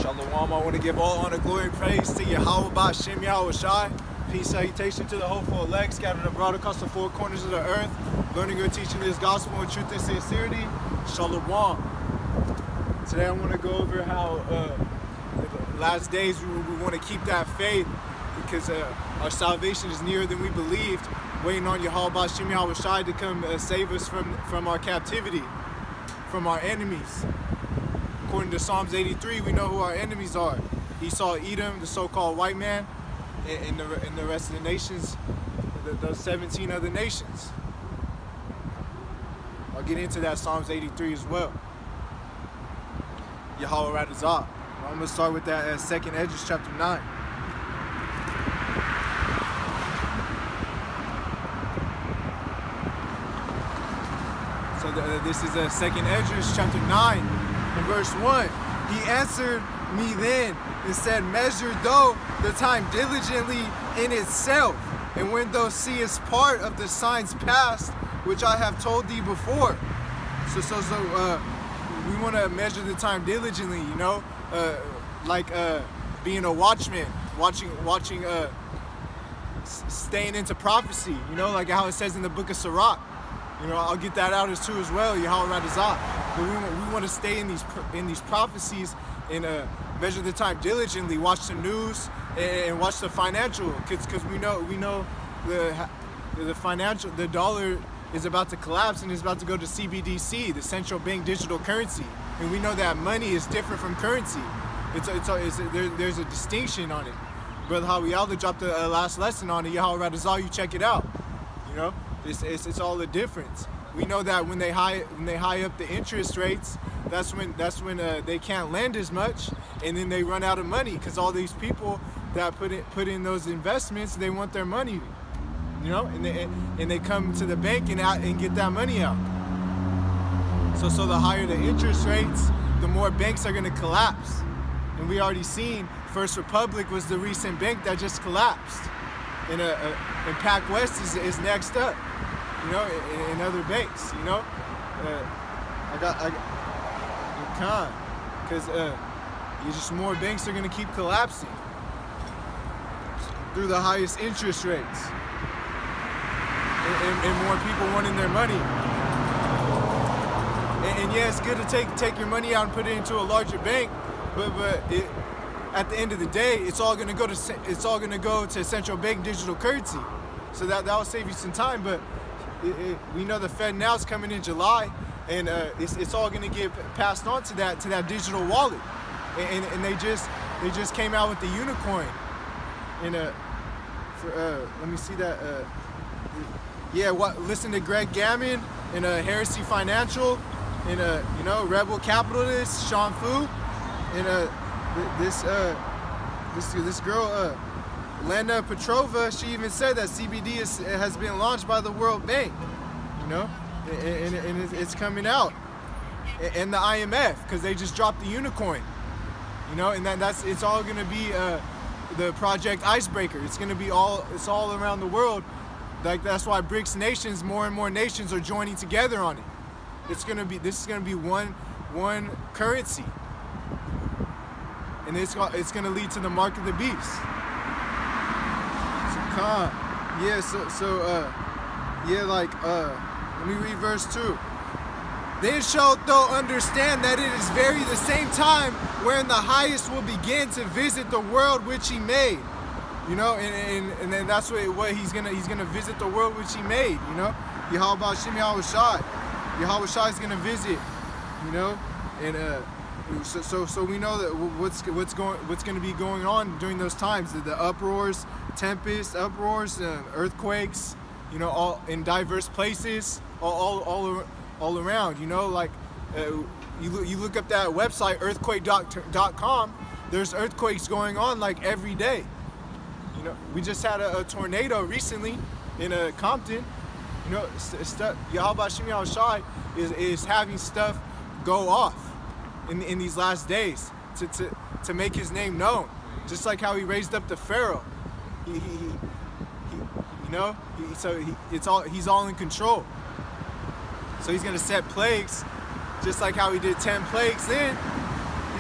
Shalom. I want to give all honor, glory, and praise to Yahawashi, Yahawashi. Peace, salutation to the hopeful elect scattered abroad across the four corners of the earth, learning and teaching this gospel in truth and sincerity. Shalom. Today I want to go over how the last days we want to keep that faith because our salvation is nearer than we believed, waiting on Yahawashi, Yahawashi to come save us from our captivity, from our enemies. According to Psalms 83, we know who our enemies are. Esau, Edom, the so-called white man, and the rest of the nations, those 17 other nations. I'll get into that Psalms 83 as well. Yahweh Radazah. I'm going to start with that 2nd Esdras chapter 9. So this is 2nd Esdras chapter 9. In verse 1, he answered me then and said, measure thou the time diligently in itself, and when thou seest part of the signs past, which I have told thee before. So we want to measure the time diligently, you know, like being a watchman, watching, staying into prophecy, you know, like how it says in the book of Sirach. You know, I'll get that out as too as well, Yahweh Radazah. But we want to stay in these prophecies and measure the time diligently, watch the news and watch the financial, because we know the dollar is about to collapse and is about to go to CBDC, the central bank digital currency, and we know that money is different from currency. There's a distinction on it. Brother Hawiyallah dropped the last lesson on it. Yahweh Radazah, you check it out. You know. It's all the difference. We know that when they high up the interest rates, that's when they can't lend as much, and then they run out of money because all these people that put in those investments, they want their money, you know, and they come to the bank and get that money out. So the higher the interest rates, the more banks are going to collapse, and we already seen First Republic was the recent bank that just collapsed. And Pac West is next up, you know, in other banks, you know. Because just more banks are going to keep collapsing through the highest interest rates, and more people wanting their money. And yeah, it's good to take your money out and put it into a larger bank, but at the end of the day, it's all gonna go to central bank digital currency, so that'll save you some time. But we know the Fed now is coming in July, and it's all gonna get passed on to that digital wallet, and they just came out with the unicorn, and let me see that. Listen to Greg Gammon and Heresy Financial, and you know, Rebel Capitalist Sean Fu, and this girl, Lena Petrova, she even said that CBD has been launched by the World Bank, you know, and it's coming out, and the IMF, because they just dropped the unicorn, you know, and it's all going to be the Project Icebreaker. It's going to be it's all around the world. Like, that's why BRICS nations, more and more nations are joining together on it. This is going to be one currency. And it's going to lead to the mark of the beast. Let me read verse 2. Then shalt thou understand that it is very the same time wherein the highest will begin to visit the world which he made. You know, and then that's what he's gonna visit the world which he made. You know, Yahawashi, Yahawashi. Yahawashi is gonna visit. You know, and So we know that what's going to be going on during those times, the uproars, tempests, earthquakes, you know, all in diverse places, all around, you know, like you look up that website earthquake.com, there's earthquakes going on like every day. You know, we just had a tornado recently in Compton. You know, Yahawashi Yahawashi is having stuff go off in these last days to make his name known, just like how he raised up the Pharaoh. He's all in control. So he's gonna set plagues, just like how he did 10 plagues then.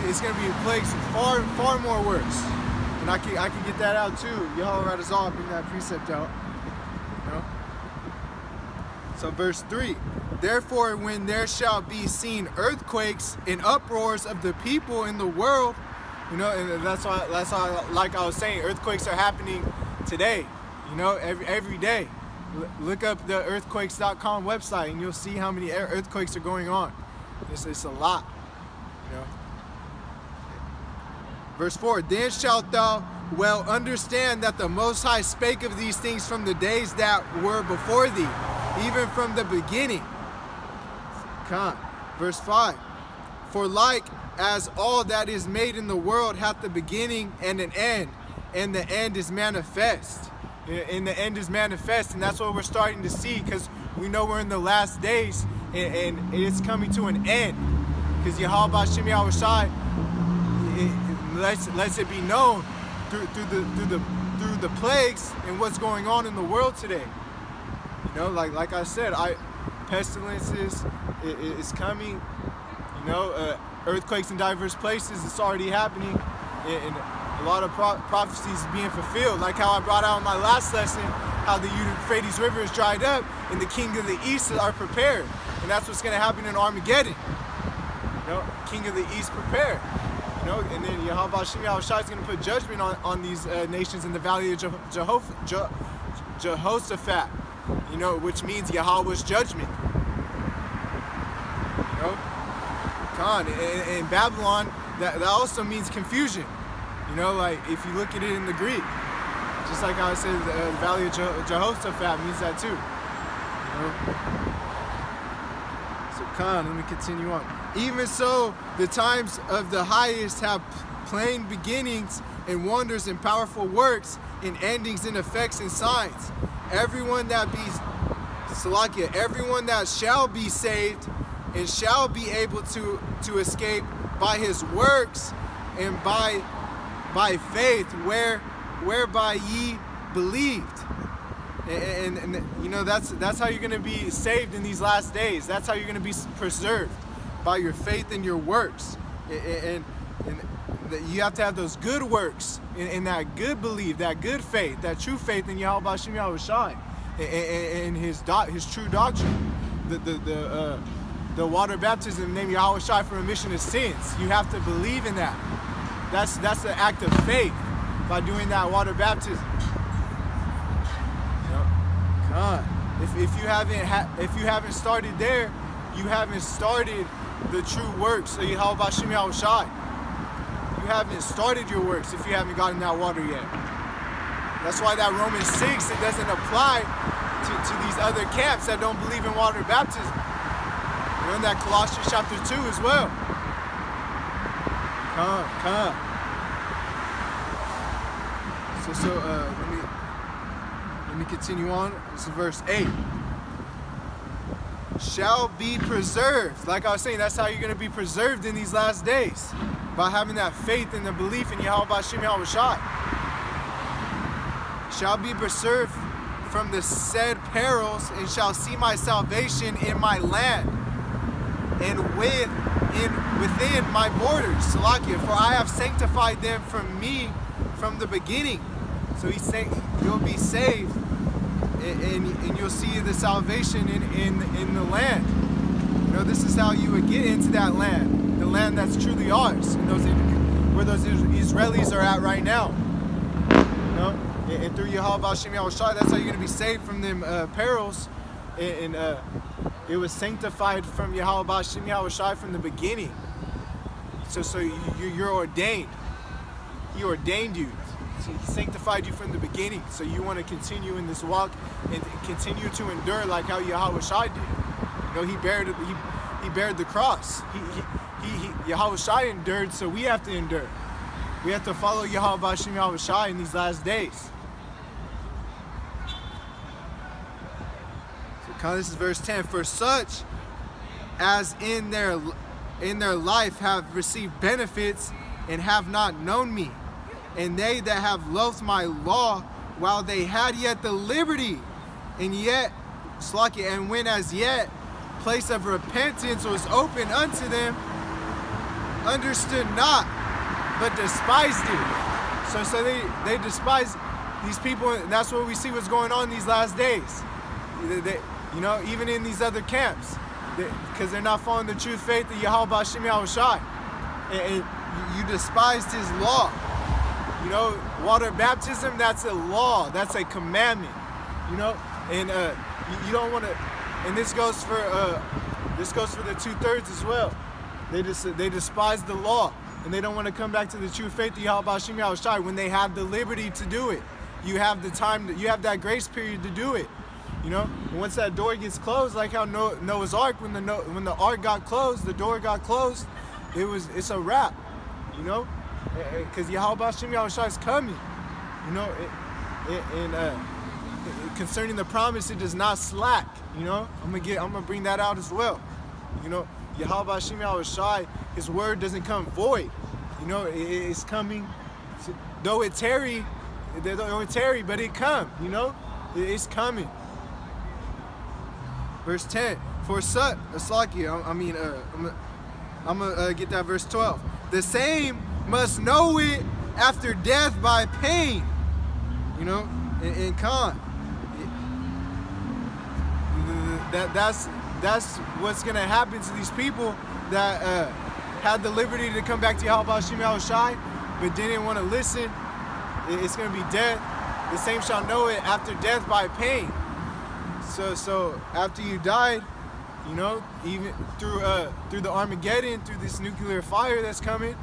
be plagues far more worse. And I can get that out too. Yahweh Radazal, bring that precept out. You know? So verse 3. Therefore, when there shall be seen earthquakes and uproars of the people in the world, you know, and that's why, like I was saying, earthquakes are happening today. You know, every day. Look up the earthquakes.com website and you'll see how many earthquakes are going on. It's a lot. You know. Verse 4, then shalt thou well understand that the Most High spake of these things from the days that were before thee, even from the beginning. Verse 5, for like as all that is made in the world hath a beginning and an end, and the end is manifest. And the end is manifest, and that's what we're starting to see, because we know we're in the last days, and it's coming to an end. Because Yahawashi lets it be known through the plagues and what's going on in the world today. You know, like I said, pestilences is coming. You know, earthquakes in diverse places. It's already happening, and a lot of prophecies being fulfilled. Like how I brought out in my last lesson, how the Euphrates River is dried up, and the king of the east are prepared, and that's what's going to happen in Armageddon. You know, king of the east prepared. You know, and then Yahawashi is going to put judgment on these nations in the valley of Jehoshaphat. You know, which means Yahweh's judgment. You know, in Babylon, that also means confusion. You know, like if you look at it in the Greek, just like I said, the valley of Jehoshaphat means that too. You know? So let me continue on. Even so, the times of the highest have plain beginnings and wonders and powerful works and endings and effects and signs. Everyone that shall be saved and shall be able to escape by his works and by faith whereby ye believed. And you know, that's how you're going to be saved in these last days. That's how you're going to be preserved, by your faith and your works. And you have to have those good works and that good belief, that good faith, that true faith in Yahawashi and his true doctrine. The water baptism in the name of Yahawashi for remission of sins. You have to believe in that. That's the act of faith by doing that water baptism. You know? God, if you haven't started there, you haven't started the true works of Yahawashi. You haven't started your works if you haven't gotten that water yet. That's why that Romans 6, it doesn't apply to these other camps that don't believe in water baptism. You know, in that Colossians chapter 2 as well. So let me continue on. This is verse 8. Shall be preserved. Like I was saying, that's how you're going to be preserved in these last days, by having that faith and the belief in Yahawashi. Shall be preserved from the said perils, and shall see my salvation in my land and within my borders. Salakia, for I have sanctified them from me from the beginning. So he's saying you'll be saved, and you'll see the salvation in the land. You know, this is how you would get into that land, the land that's truly ours, where those Israelis are at right now. You know, and through Yahawashi, that's how you're going to be saved from them perils. And it was sanctified from Yahawashi from the beginning. So you're ordained. He ordained you. He sanctified you from the beginning. So you want to continue in this walk and continue to endure like how Yahawashi did. You know, he bared the cross. Yahawashi endured, so we have to endure. We have to follow Yahawashi in these last days. So this is verse 10. For such as in their life have received benefits and have not known me, and they that have loathed my law while they had yet the liberty, and when as yet place of repentance was open unto them, understood not, but despised it. So they despise these people, and that's what we see what's going on in these last days. You know, even in these other camps, because they're not following the true faith of Yahawashi, and you despised his law. You know, water baptism, that's a law, that's a commandment. You know, and you don't want to. And this goes for the 2/3 as well. They despise the law, and they don't want to come back to the true faith of Yahawashi when they have the liberty to do it. You have the time, you have that grace period to do it. You know, and once that door gets closed, like how Noah's Ark, when the ark got closed, the door got closed, it's a wrap. You know, because Yahawashi is coming. You know, concerning the promise, it does not slack. You know, I'm gonna bring that out as well. You know, Yahawashi, his word doesn't come void. You know, it's coming. Though it tarry, but it come. You know, it's coming. Verse 10. For such, I'm gonna get that verse 12. The same must know it after death by pain. You know, in Khan. That's what's gonna happen to these people that had the liberty to come back to Yahawashi, but didn't want to listen. It's gonna be death. The same shall know it after death by pain. So after you died, you know, even through the Armageddon, through this nuclear fire that's coming,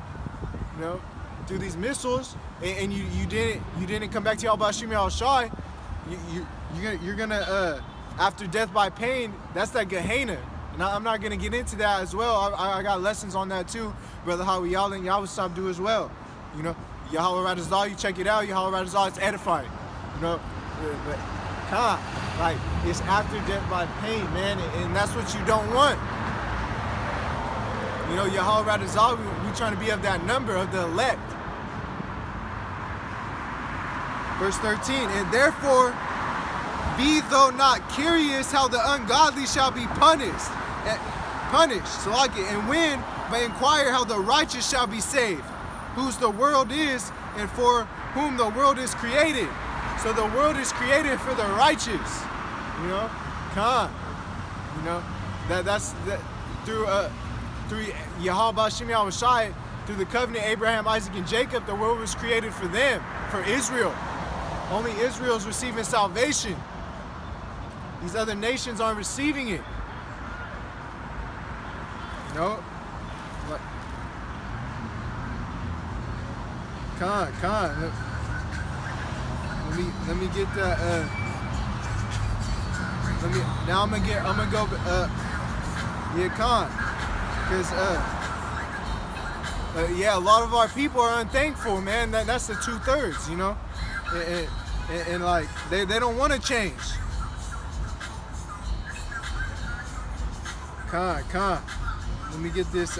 you know, through these missiles, and you didn't come back to Yahawashi, you're gonna after death by pain, that's that Gehenna. And I'm not gonna get into that as well. I got lessons on that too. Brother Howie Y'all and Yahweh do as well. You know, Yahweh Radazal, you check it out. Yahweh Radazal, it's edifying. You know, but like it's after death by pain, man, and that's what you don't want. You know, Yahweh Radazal, we trying to be of that number of the elect. Verse 13, and therefore be thou not curious how the ungodly shall be punished. And when, but inquire how the righteous shall be saved, whose the world is, and for whom the world is created. So the world is created for the righteous. You know, you know, that's through Yahawashi, through the covenant Abraham, Isaac, and Jacob, the world was created for them, for Israel. Only Israel is receiving salvation. These other nations aren't receiving it. You know? What? Let me get that. I'm gonna go. Because yeah, a lot of our people are unthankful, man. That's the 2/3, you know, and like they don't want to change. Let me get this.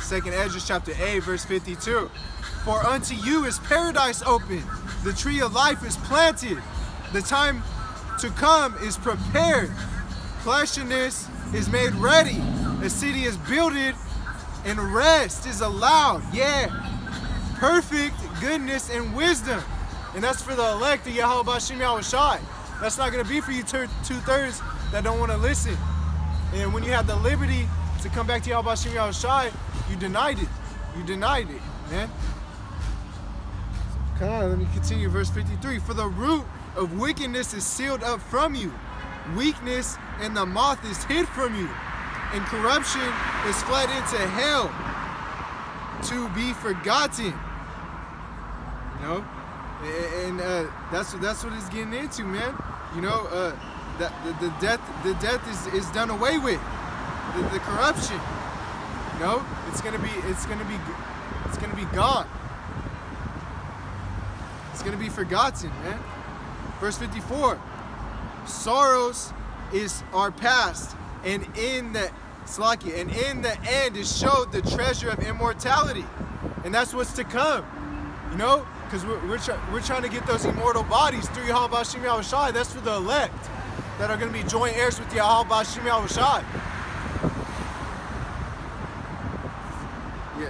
Second Ezra chapter 8, verse 52. For unto you is paradise open, the tree of life is planted, the time to come is prepared, plenteousness is made ready, a city is builded, and rest is allowed. Yeah, perfect goodness and wisdom, and that's for the elect of Yahawashi. That's not going to be for you 2/3 that don't want to listen. And when you have the liberty to come back to Yahawashi, you denied it. You denied it, man. Come on, let me continue. Verse 53. For the root of wickedness is sealed up from you. Weakness and the moth is hid from you. And corruption is fled into hell to be forgotten. You know? And that's what it's getting into, man. You know, the death is done away with. The corruption, you know, it's gonna be gone. It's gonna be forgotten, man. Verse 54. Sorrows are past, and in the end is showed the treasure of immortality, and that's what's to come. You know. Because we're trying to get those immortal bodies through Yahawashi. That's for the elect that are going to be joint heirs with Yahawashi.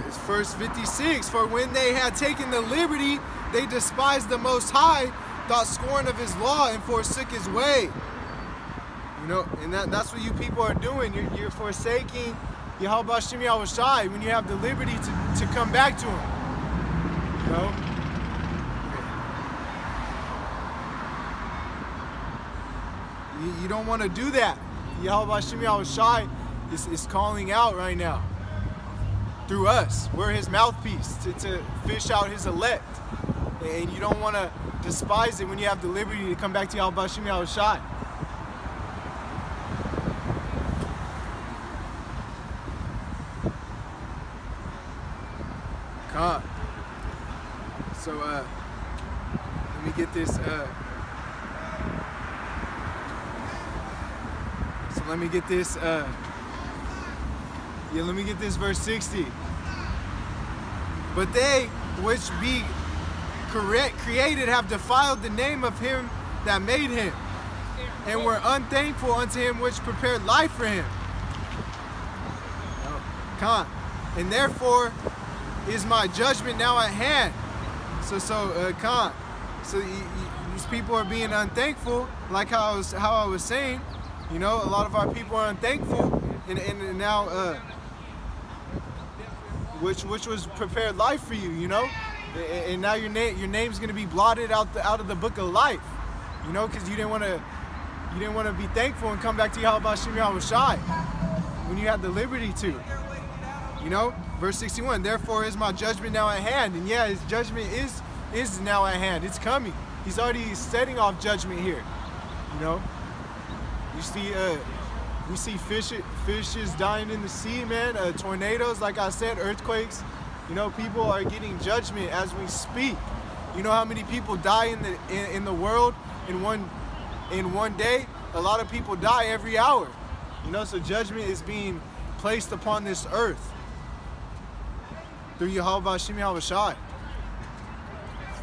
It's verse 56. For when they had taken the liberty, they despised the Most High, thought scorn of his law, and forsook his way. You know, and that's what you people are doing. You're forsaking Yahawashi when you have the liberty to come back to him. You know? You don't want to do that. Yahawashi is calling out right now through us. We're his mouthpiece to fish out his elect. And you don't want to despise it when you have the liberty to come back to Yahawashi. Come. So let me get this let me get this verse 60. But they which be created have defiled the name of him that made him, and were unthankful unto him which prepared life for him. And therefore is my judgment now at hand. So these people are being unthankful, like how I was saying. You know, a lot of our people are unthankful, and now which was prepared life for you. You know, and now your name's gonna be blotted out of the book of life. You know, because you didn't want to be thankful and come back to Yahawashi when you had the liberty to. You know, verse 61. Therefore is my judgment now at hand, and yeah, his judgment is now at hand. It's coming. He's already setting off judgment here. You know. You see, we see fishes dying in the sea, man. Tornadoes, like I said, earthquakes. You know, people are getting judgment as we speak. You know how many people die in the world in one day? A lot of people die every hour. You know, so judgment is being placed upon this earth through Yahawashi.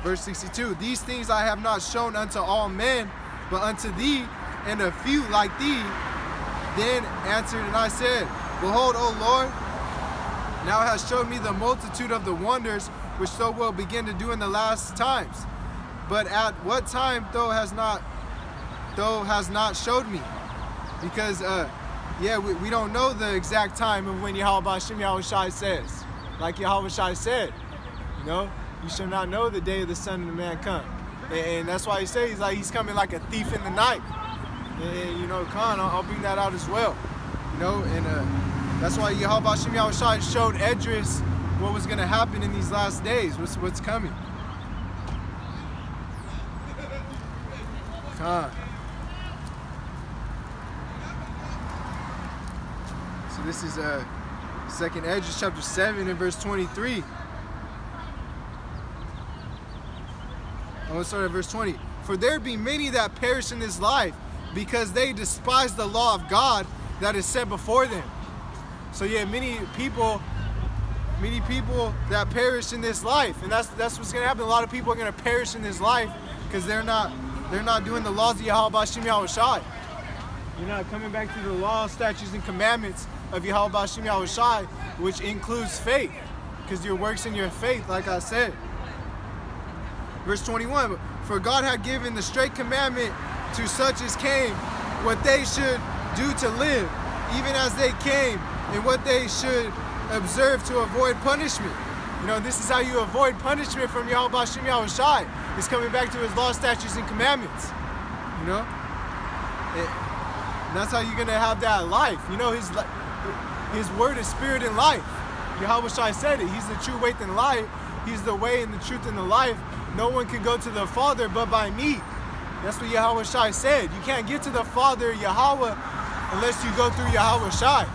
Verse 62. These things I have not shown unto all men, but unto thee, and a few like thee. Then answered and I said, Behold, O Lord, now hast showed me the multitude of the wonders which thou wilt begin to do in the last times. But at what time thou hast not showed me? Because yeah, we don't know the exact time of when Yahawashi says. Like Yahawashi said, you know, you shall not know the day of the Son of the Man come. And that's why he says he's coming like a thief in the night. And you know, I'll bring that out as well. You know, and that's why Yahawashi showed Edris what was going to happen in these last days, what's coming. So this is 2nd Esdras chapter 7 and verse 23. I want to start at verse 20. For there be many that perish in this life, because they despise the law of God that is set before them. So yeah, many people that perish in this life, and that's what's gonna happen. A lot of people are gonna perish in this life because they're not doing the laws of Yahawashi. You're not coming back to the law, statutes, and commandments of Yahawashi, which includes faith, because your works in your faith, like I said. Verse 21. For God had given the straight commandment to such as came, what they should do to live, even as they came, and what they should observe to avoid punishment. You know, this is how you avoid punishment from Yahawashi. It's coming back to his law, statutes, and commandments. You know? And that's how you're going to have that life. You know, his word is spirit and life. Yahawashi said it. He's the true way and life. He's the way and the truth and the life. No one can go to the Father but by me. That's what Yahawashi said. You can't get to the Father, Yahweh, unless you go through Yahawashi.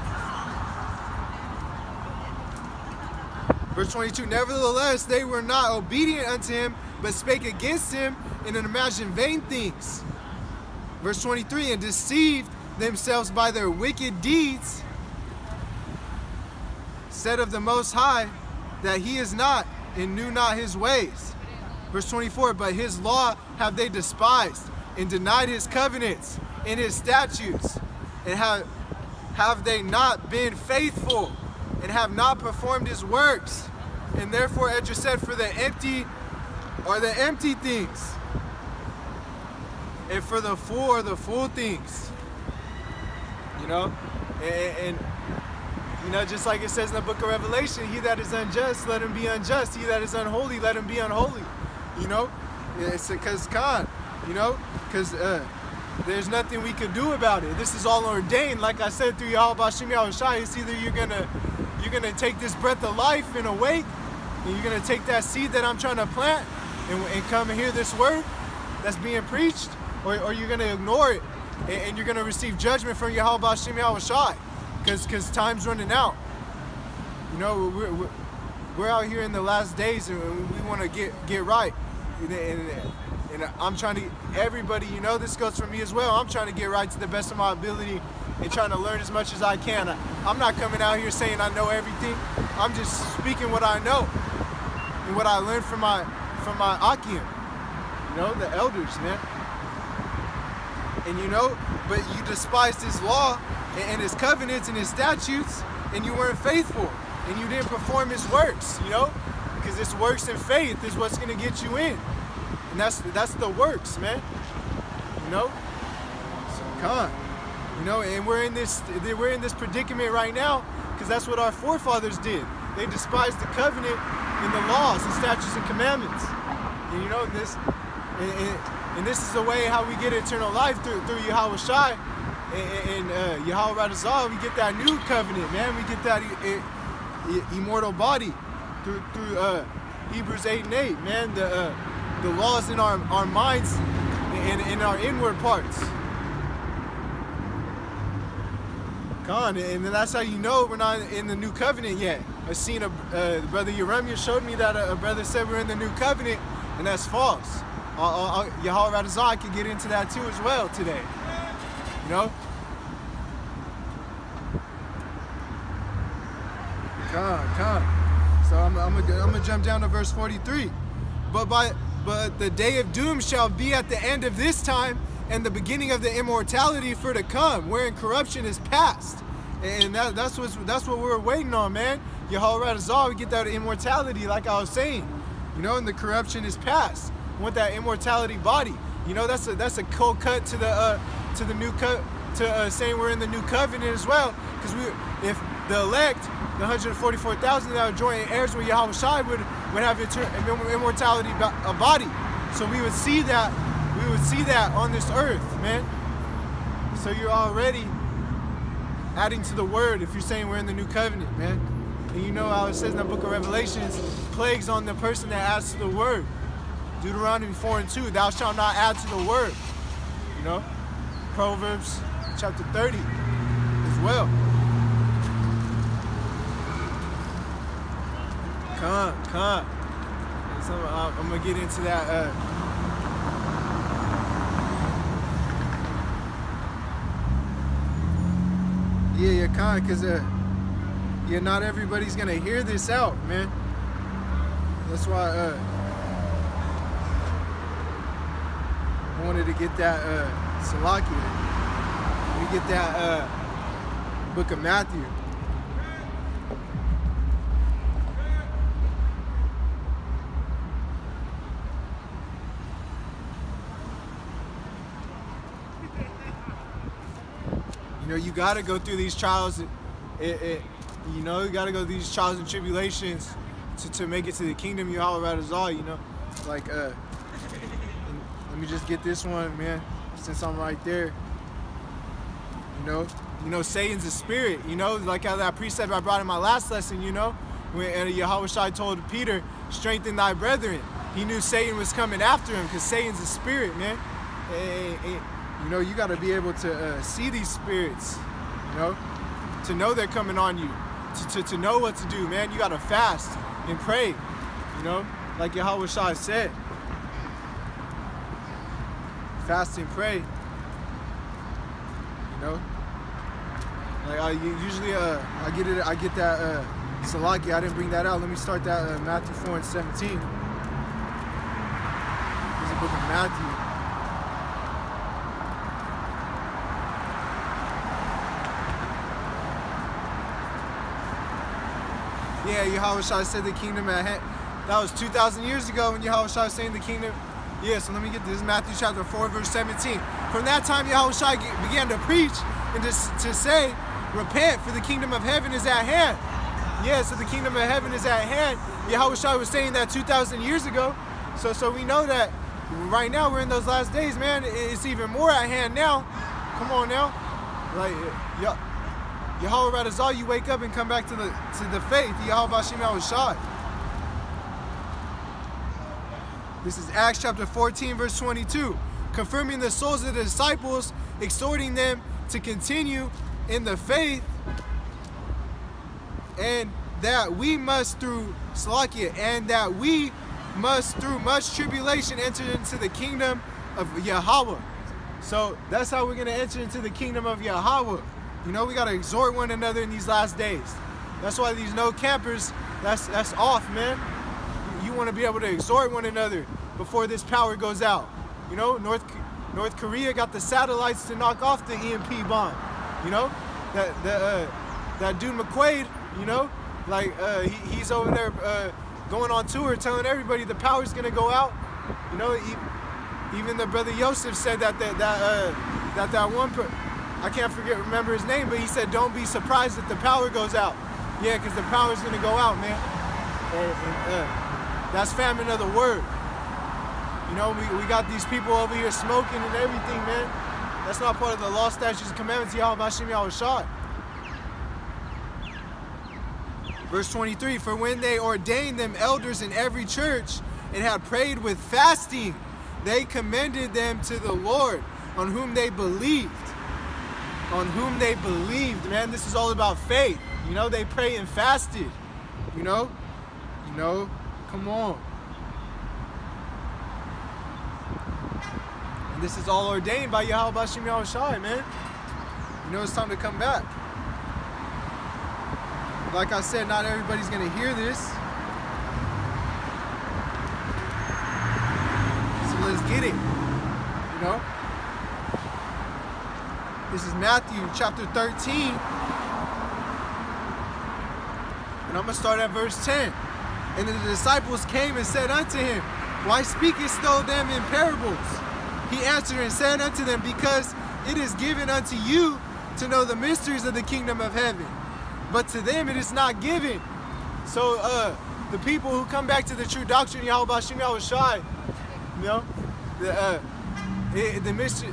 Verse 22. Nevertheless, they were not obedient unto him, but spake against him and imagined vain things. Verse 23. And deceived themselves by their wicked deeds, said of the Most High that he is not, and knew not his ways. Verse 24. But his law have they despised, and denied his covenants and his statutes, and have they not been faithful, and and have not performed his works. And therefore, Edra said, for the empty are the empty things, and for the full are the full things. You know, and you know, just like it says in the book of Revelation, he that is unjust, let him be unjust. He that is unholy, let him be unholy. You know, it's because you know, because there's nothing we can do about it. This is all ordained, like I said, through Yahawashi. It's either you're gonna take this breath of life and awake, and you're gonna take that seed that I'm trying to plant and come and hear this word that's being preached, or you're gonna ignore it and you're gonna receive judgment from Yahawashi, because time's running out. You know, we're out here in the last days, and we want to get right. And I'm trying to, everybody, you know, this goes for me as well. I'm trying to get right to the best of my ability and trying to learn as much as I can. I'm not coming out here saying I know everything. I'm just speaking what I know and what I learned from my Akim, you know, the elders, man. And you know, but you despised his law and his covenants and his statutes, and you weren't faithful, and you didn't perform his works, you know, because this works in faith is what's going to get you in. And that's the works, man. You know? So come, you know, and we're in this predicament right now because that's what our forefathers did. They despised the covenant and the laws and statutes and commandments. And you know, and this is the way how we get eternal life through Yahawashi and Yahawashi. We get that new covenant, man. We get that immortal body through Hebrews 8 and 8, man. The laws in our minds and in our inward parts. And that's how you know we're not in the new covenant yet. I seen Brother Yeremia showed me that a brother said we're in the new covenant, and that's false. Yahawashi can get into that too as well today. You know? So I'm gonna jump down to verse 43. But the day of doom shall be at the end of this time, and the beginning of the immortality for to come, wherein corruption is past. And that's what we're waiting on, man. Yahawashi, we get that immortality, like I was saying. You know, and the corruption is past. We want that immortality body. You know, that's a cold cut to the new cut, to saying we're in the new covenant as well. Because if the elect, the 144,000 that are joint heirs with Yahawashi would have immortality a body. So we would see that on this earth, man. So you're already adding to the word if you're saying we're in the new covenant, man. And you know how it says in the book of Revelations, plagues on the person that adds to the word. Deuteronomy 4 and 2, thou shalt not add to the word. You know? Proverbs chapter 30 as well. Come. So I'm gonna get into that. Because not everybody's gonna hear this out, man. That's why I wanted to get that Salaki. Let me get that book of Matthew. You know, you got to go through these trials. You know, you got to go through these trials and tribulations to make it to the kingdom. Yahawashi, you know, like let me just get this one, man, since I'm right there. You know, Satan's a spirit. You know, like how that precept I brought in my last lesson. You know, when Yahawashi told Peter, "Strengthen thy brethren." He knew Satan was coming after him because Satan's a spirit, man. You know, you got to be able to see these spirits, you know, to know they're coming on you, to know what to do, man. You got to fast and pray, you know, like Yahawashi said. Fast and pray, you know. Like I get that Salaki. I didn't bring that out. Let me start that Matthew 4 and 17. This is the book of Matthew. Yeah, Yahawashi said the kingdom at hand. That was 2,000 years ago when Yahawashi was saying the kingdom. Yeah, so let me get this. This is Matthew chapter 4, verse 17. From that time, Yahawashi began to preach and to say, repent, for the kingdom of heaven is at hand. Yeah, so the kingdom of heaven is at hand. Yahawashi was saying that 2,000 years ago. So we know that right now we're in those last days, man. It's even more at hand now. Come on now. Like, Yahweh Radazal, you wake up and come back to the faith. Yahweh Bashim Yahawashi. This is Acts chapter 14, verse 22. Confirming the souls of the disciples, exhorting them to continue in the faith, and that we must through Salakia, and that we must through much tribulation enter into the kingdom of Yahweh. So that's how we're going to enter into the kingdom of Yahweh. You know, we got to exhort one another in these last days. That's why these no campers, that's off, man. You want to be able to exhort one another before this power goes out. You know, North Korea got the satellites to knock off the EMP bomb. You know, that dude McQuaid, you know, like he's over there going on tour telling everybody the power's gonna go out. You know, even the brother Yosef said that one, I can't remember his name, but he said, don't be surprised if the power goes out. Yeah, because the power's gonna go out, man. That's famine of the word. You know, we got these people over here smoking and everything, man. That's not part of the law, statutes, and commandments. Yahawashi. Verse 23, for when they ordained them elders in every church and had prayed with fasting, they commended them to the Lord, on whom they believed. On whom they believed, man. This is all about faith. You know, they prayed and fasted. You know, come on. And this is all ordained by Yahweh Bashim Yahawashi, man. You know, it's time to come back. Like I said, not everybody's going to hear this. So let's get it. You know? This is Matthew chapter 13. And I'm going to start at verse 10. And the disciples came and said unto him, why speakest thou them in parables? He answered and said unto them, because it is given unto you to know the mysteries of the kingdom of heaven, but to them it is not given. So the people who come back to the true doctrine, Yahweh Bashim Yahawashi, you know,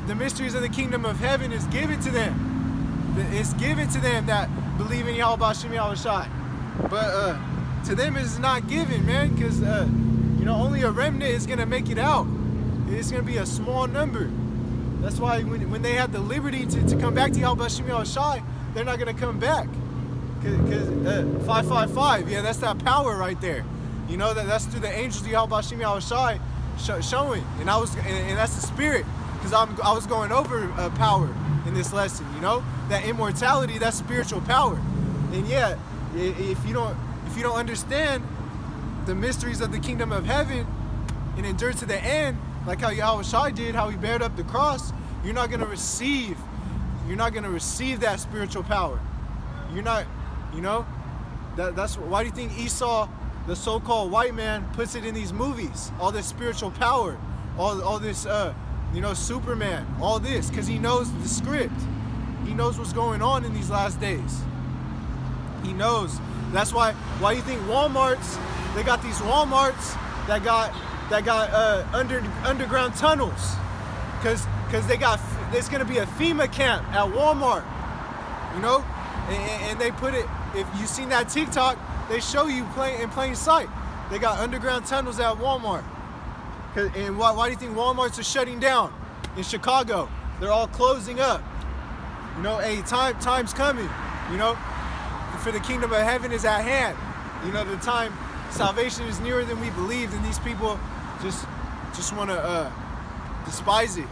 the mysteries of the kingdom of heaven is given to them. It's given to them that believe in Yahweh Bashim Yahawashi. But to them it is not given, man, because you know, only a remnant is gonna make it out. It's gonna be a small number. That's why when they have the liberty to come back to Yahweh Bashim Yahawashi, they're not gonna come back. Because 555, yeah, that's that power right there. You know, that's through the angels of Yahweh Bashim Yahawashi showing, and that's the spirit. Because I was going over power in this lesson. You know, that immortality, that's spiritual power. And yeah, if you don't understand the mysteries of the kingdom of heaven and endure to the end, like how Yahawashi did, how he bared up the cross, you're not gonna receive that spiritual power. You're not, you know, that's why do you think Esau, the so-called white man, puts it in these movies? All this spiritual power, all this, you know, Superman, all this, because he knows the script. He knows what's going on in these last days. He knows. That's why do you think Walmarts? They got these Walmarts that got underground tunnels, because there's gonna be a FEMA camp at Walmart. You know. And they put it, if you've seen that TikTok, they show you in plain sight. They got underground tunnels at Walmart. And why do you think Walmarts are shutting down in Chicago? They're all closing up. You know, hey, time's coming. You know, for the kingdom of heaven is at hand. You know, the time, salvation is nearer than we believed, and these people just want to despise it.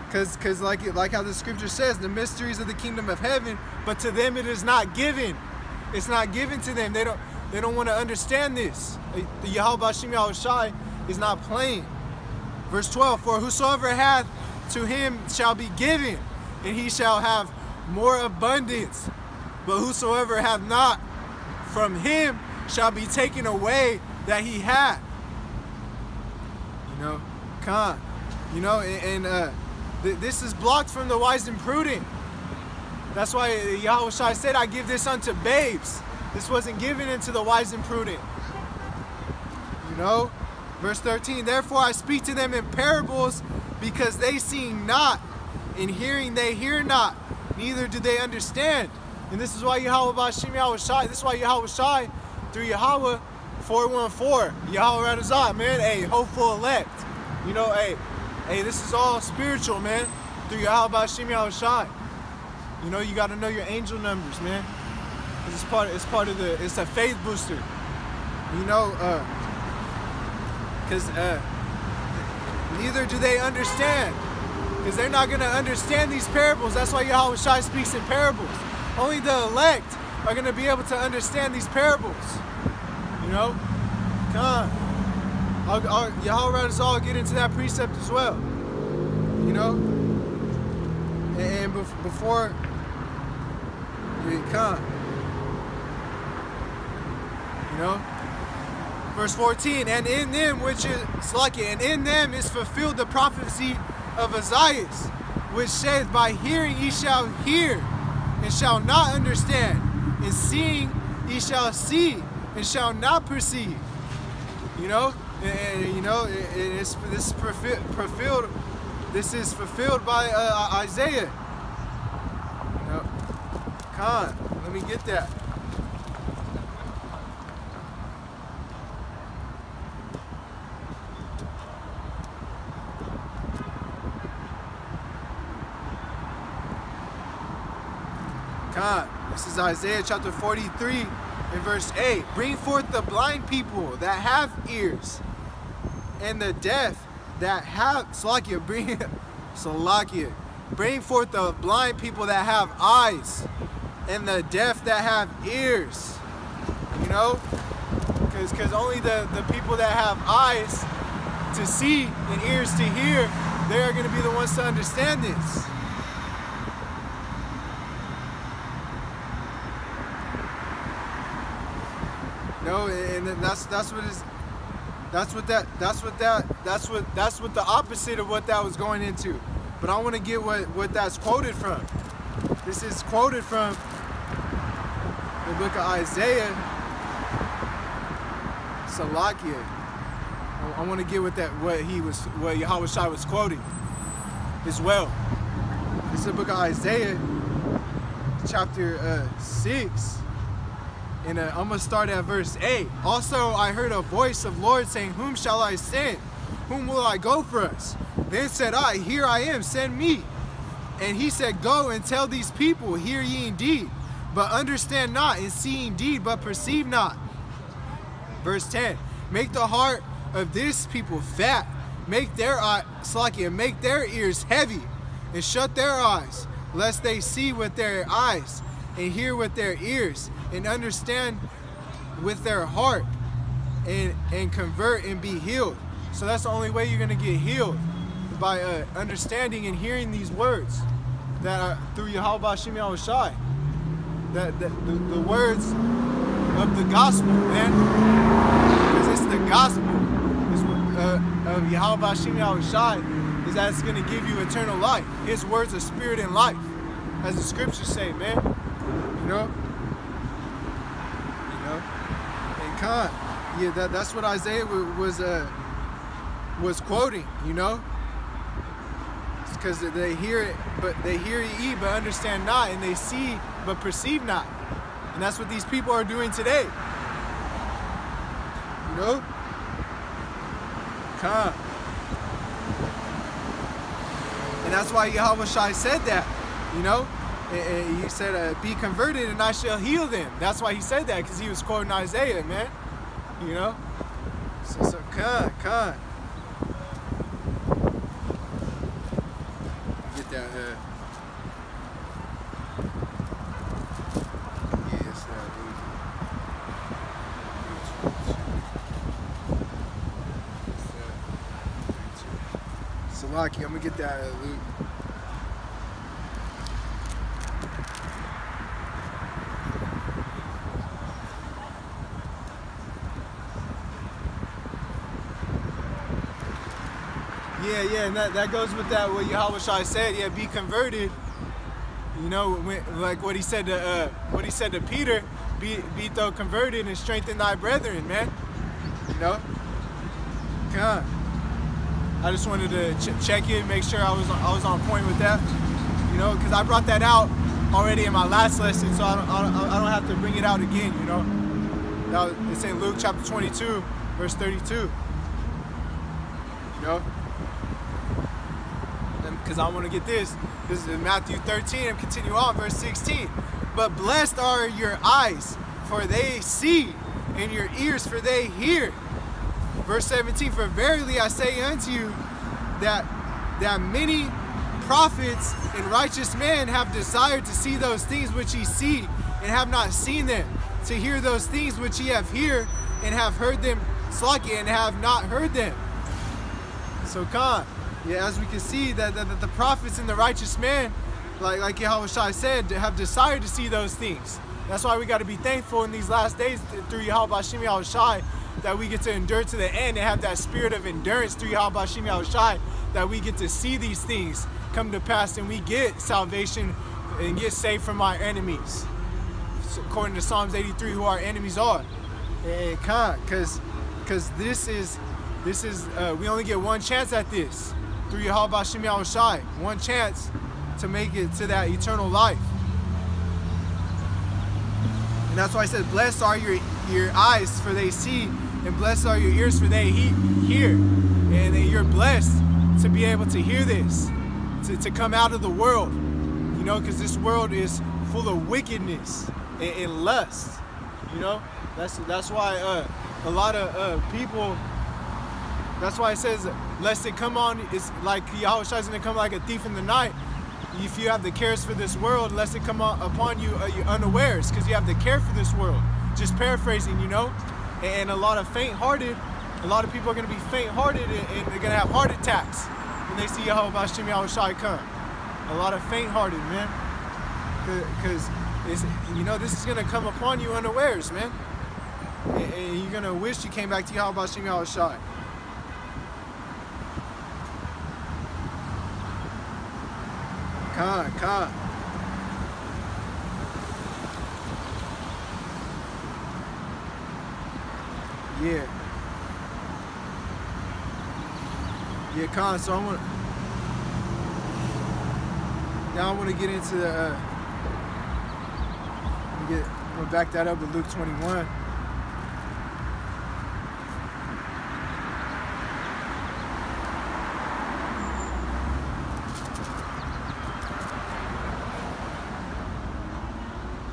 Because like how the scripture says, the mysteries of the kingdom of heaven, but to them it is not given. It's not given to them. They don't want to understand this. The Yahweh Bashim Yahawashi is not playing. Verse 12, for whosoever hath, to him shall be given, and he shall have more abundance. But whosoever hath not, from him shall be taken away that he had. You know, Khan. You know, and this is blocked from the wise and prudent. That's why Yahawashi said, I give this unto babes. This wasn't given into the wise and prudent. You know? Verse 13, therefore I speak to them in parables, because they see not, in hearing they hear not, neither do they understand. And this is why Yahawashi, this is why Yahawashi, through Yahweh 414, Yahweh Radazah, man, hey, hopeful elect. You know, hey, this is all spiritual, man, through Yahawashi. You know, you got to know your angel numbers, man. It's part of the, it's a faith booster. You know, because neither do they understand, because they're not going to understand these parables. That's why Yahawashi speaks in parables. Only the elect are going to be able to understand these parables. You know, come on. Yahweh will get into that precept as well. You know, and before we come, you know. Verse 14, and in them is fulfilled the prophecy of Isaiah, which saith, by hearing ye shall hear, and shall not understand, and seeing ye shall see, and shall not perceive. You know, and you know, this is fulfilled. This is fulfilled by Isaiah. You know, come on, let me get that. This is Isaiah chapter 43 and verse 8. Bring forth the blind people that have ears, and the deaf that have bring forth the blind people that have eyes, and the deaf that have ears. You know, because only the people that have eyes to see and ears to hear, they are going to be the ones to understand this. No, and that's what the opposite of what that was going into. But I want to get what that's quoted from. This is quoted from the book of Isaiah. Salakia. I want to get what Yahawashi was quoting as well. This is the book of Isaiah, chapter 6. And I'm going to start at verse 8. Also, I heard a voice of Lord saying, whom shall I send? Whom will I go for us? Then said I, here I am, send me. And he said, go and tell these people, hear ye indeed, but understand not, and see indeed, but perceive not. Verse 10, make the heart of this people fat, make their ears heavy, and shut their eyes, lest they see with their eyes, and hear with their ears, and understand with their heart, and convert and be healed. So that's the only way you're going to get healed, by understanding and hearing these words that are through Yahawashi, that the words of the gospel, man, because it's the gospel of Yahawashi, is that it's going to give you eternal life. His words are spirit and life, as the scriptures say, man. You know. Yeah, that's what Isaiah was quoting, you know. It's because they hear it, but they hear ye, but understand not, and they see, but perceive not. And that's what these people are doing today. You know. And that's why Yahawashi said that, you know. He said, be converted and I shall heal them. That's why he said that, because he was quoting Isaiah, man. You know? So come. Get that, yes, Salaki, I'm gonna get that, Luke. Yeah, and that goes with that what Yahawashi said. Yeah, be converted. You know, like what he said to Peter, be thou converted and strengthen thy brethren, man. You know, come on. I just wanted to check in, make sure I was on point with that. You know, because I brought that out already in my last lesson, so I don't have to bring it out again. You know, now it's in Luke chapter 22, verse 32. You know, because I want to get this. This is in Matthew 13, and continue on, verse 16. But blessed are your eyes, for they see, and your ears, for they hear. Verse 17, for verily I say unto you, that many prophets and righteous men have desired to see those things which ye see, and have not seen them, to hear those things which ye have heard, and have heard them, and have not heard them. So come. Yeah, as we can see that the prophets and the righteous men, like Yahawashi said, have desired to see those things. That's why we got to be thankful in these last days through Yahawashi that we get to endure to the end and have that spirit of endurance through Yahawashi, that we get to see these things come to pass and we get salvation and get saved from our enemies. So according to Psalms 83, who our enemies are. And because this is we only get one chance at this. Through Yahawashi, one chance to make it to that eternal life. And that's why I said, blessed are your eyes, for they see, and blessed are your ears, for they hear. And you're blessed to be able to hear this, to come out of the world, you know, because this world is full of wickedness and lust, you know. That's why a lot of people. That's why it says, lest it come on, it's like Yahawashi is going to come like a thief in the night. If you have the cares for this world, lest it come upon you unawares, because you have the care for this world. Just paraphrasing, you know? And a lot of faint-hearted, a lot of people are going to be faint-hearted and they're going to have heart attacks when they see Yahawashi come. A lot of faint-hearted, man. Because, you know, this is going to come upon you unawares, man. And you're going to wish you came back to Yahawashi. Con. Yeah, con. So I want to get into the. I'm gonna back that up with Luke 21.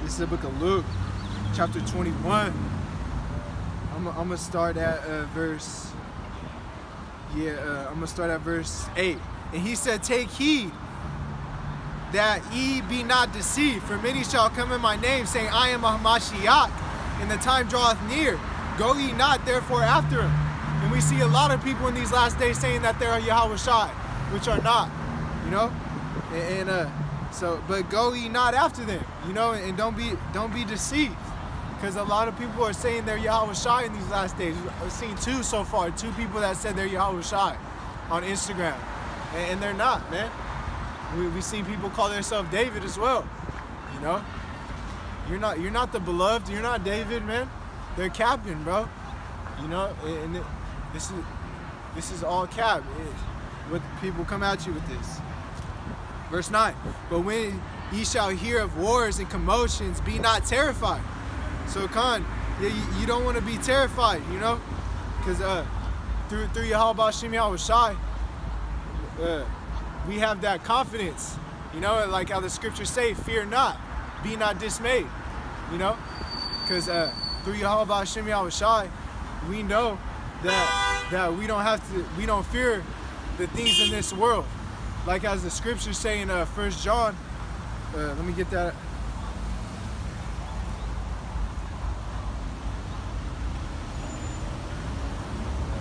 This is the book of Luke, chapter 21. I'm gonna start at verse. I'm gonna start at verse 8. And he said, "Take heed that ye be not deceived, for many shall come in my name, saying, I am a Mashiach, and the time draweth near. Go ye not therefore after him." And we see a lot of people in these last days saying that they're Yahawashi, which are not, you know. But go ye not after them, you know, and don't be deceived, because a lot of people are saying they're Yahawashi in these last days. I've seen two so far, two people that said they're Yahawashi on Instagram, and they're not, man. We've seen people call themselves David as well, you know. You're not the beloved. You're not David, man. They're capping, bro. You know, and this is all cap. What people come at you with this. Verse 9, but when ye shall hear of wars and commotions, be not terrified. So, you don't want to be terrified, you know, because through Yahawashi, we have that confidence, you know, like how the scriptures say, fear not, be not dismayed, you know, because through Yahawashi, we know that we don't fear the things in this world. Like as the scriptures say in 1 John, let me get that.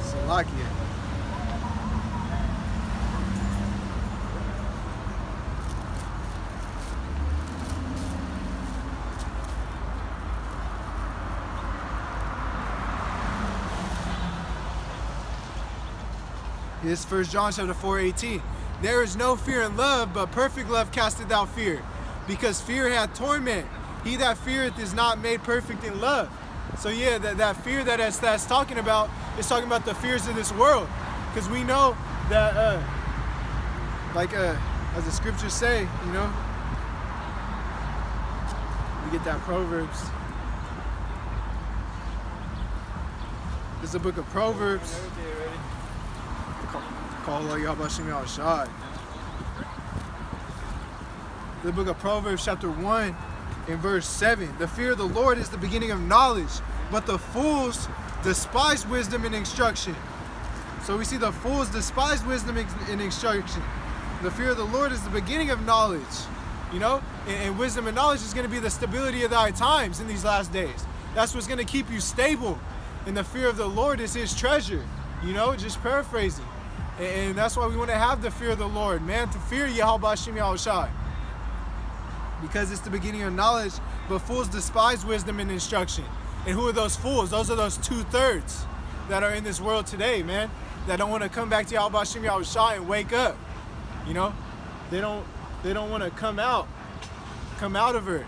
Salakia. It's 1 John chapter 4:18. There is no fear in love, but perfect love casteth out fear, because fear hath torment. He that feareth is not made perfect in love. So yeah, that fear that's talking about is talking about the fears of this world, because we know that as the scriptures say, you know, we get that Proverbs. This is the book of Proverbs. Call Yahawashi. The book of Proverbs chapter 1 and verse 7. The fear of the Lord is the beginning of knowledge, but the fools despise wisdom and instruction. So we see the fools despise wisdom and instruction. The fear of the Lord is the beginning of knowledge. You know, and wisdom and knowledge is going to be the stability of thy times in these last days. That's what's going to keep you stable. And the fear of the Lord is his treasure. You know, just paraphrasing. And that's why we want to have the fear of the Lord, man, to fear Yahawashi. Because it's the beginning of knowledge, but fools despise wisdom and instruction. And who are those fools? Those are those 2/3 that are in this world today, man, that don't want to come back to Yahawashi and wake up. You know, they don't want to come out of her.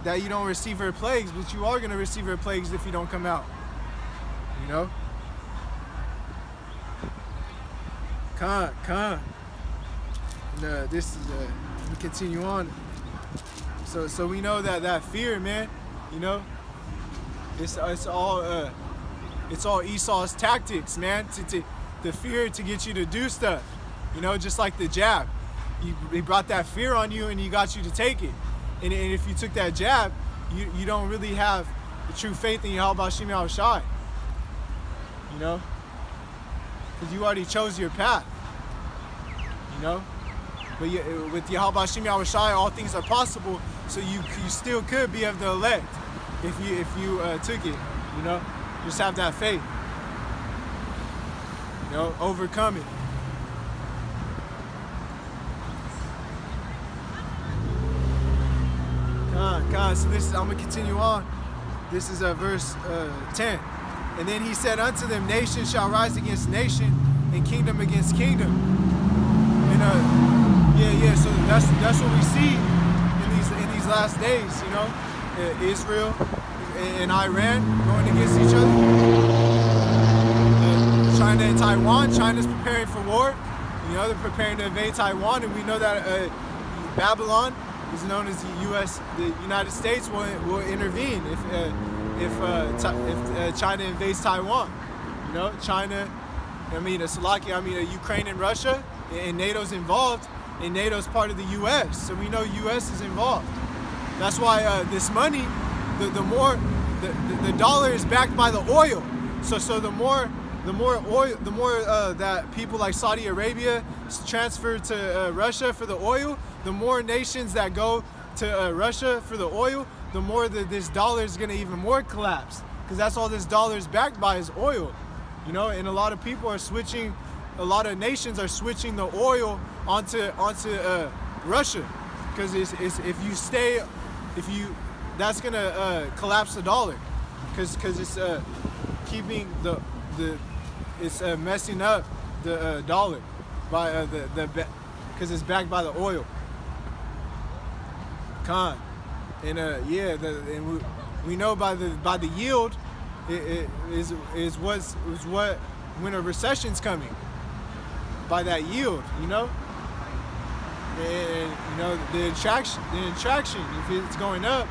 That you don't receive her plagues, but you are going to receive her plagues if you don't come out. You know? Come. And, this is let me continue on. So we know that fear, man, you know, it's all Esau's tactics, man, to fear to get you to do stuff. You know, just like the jab. He brought that fear on you and he got you to take it. And if you took that jab, you don't really have the true faith in Yahawashi. You know? Because you already chose your path. You know? But with Yahawashi, all things are possible, so you still could be of the elect if you took it. You know? Just have that faith. You know? Overcome it. So this is, I'm going to continue on. This is verse 10. And then he said unto them, nation shall rise against nation, and kingdom against kingdom. And so that's what we see in these last days, you know. Israel and Iran going against each other. China and Taiwan. China's preparing for war. You know, they're preparing to invade Taiwan, and we know that Babylon is known as the United States will intervene if China invades Taiwan. You know, China, Ukraine and Russia, and NATO's involved, and NATO's part of the U.S., so we know U.S. is involved. That's why this money, the dollar is backed by the oil. So the more oil, the more that people like Saudi Arabia transfer to Russia for the oil, the more nations that go to Russia for the oil, the more that this dollar is going to even more collapse, because that's all this dollar is backed by is oil. You know, and a lot of people are switching, a lot of nations are switching the oil onto Russia, because that's gonna collapse the dollar, because it's keeping it's messing up the dollar by because it's backed by the oil. And we know by the yield is what when a recession's coming, by that yield, you know. And you know the attraction, if it's going up,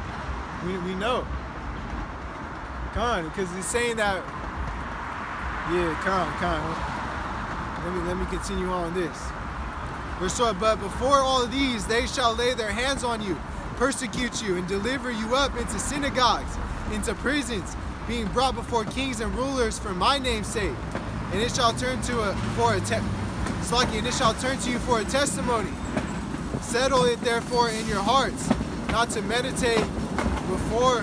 we know. Because he's saying that. Let me continue on this. Verse 12, but before all of these, they shall lay their hands on you, persecute you, and deliver you up into synagogues, into prisons, being brought before kings and rulers for my name's sake. And it shall turn to you for a testimony. Settle it therefore in your hearts, not to meditate before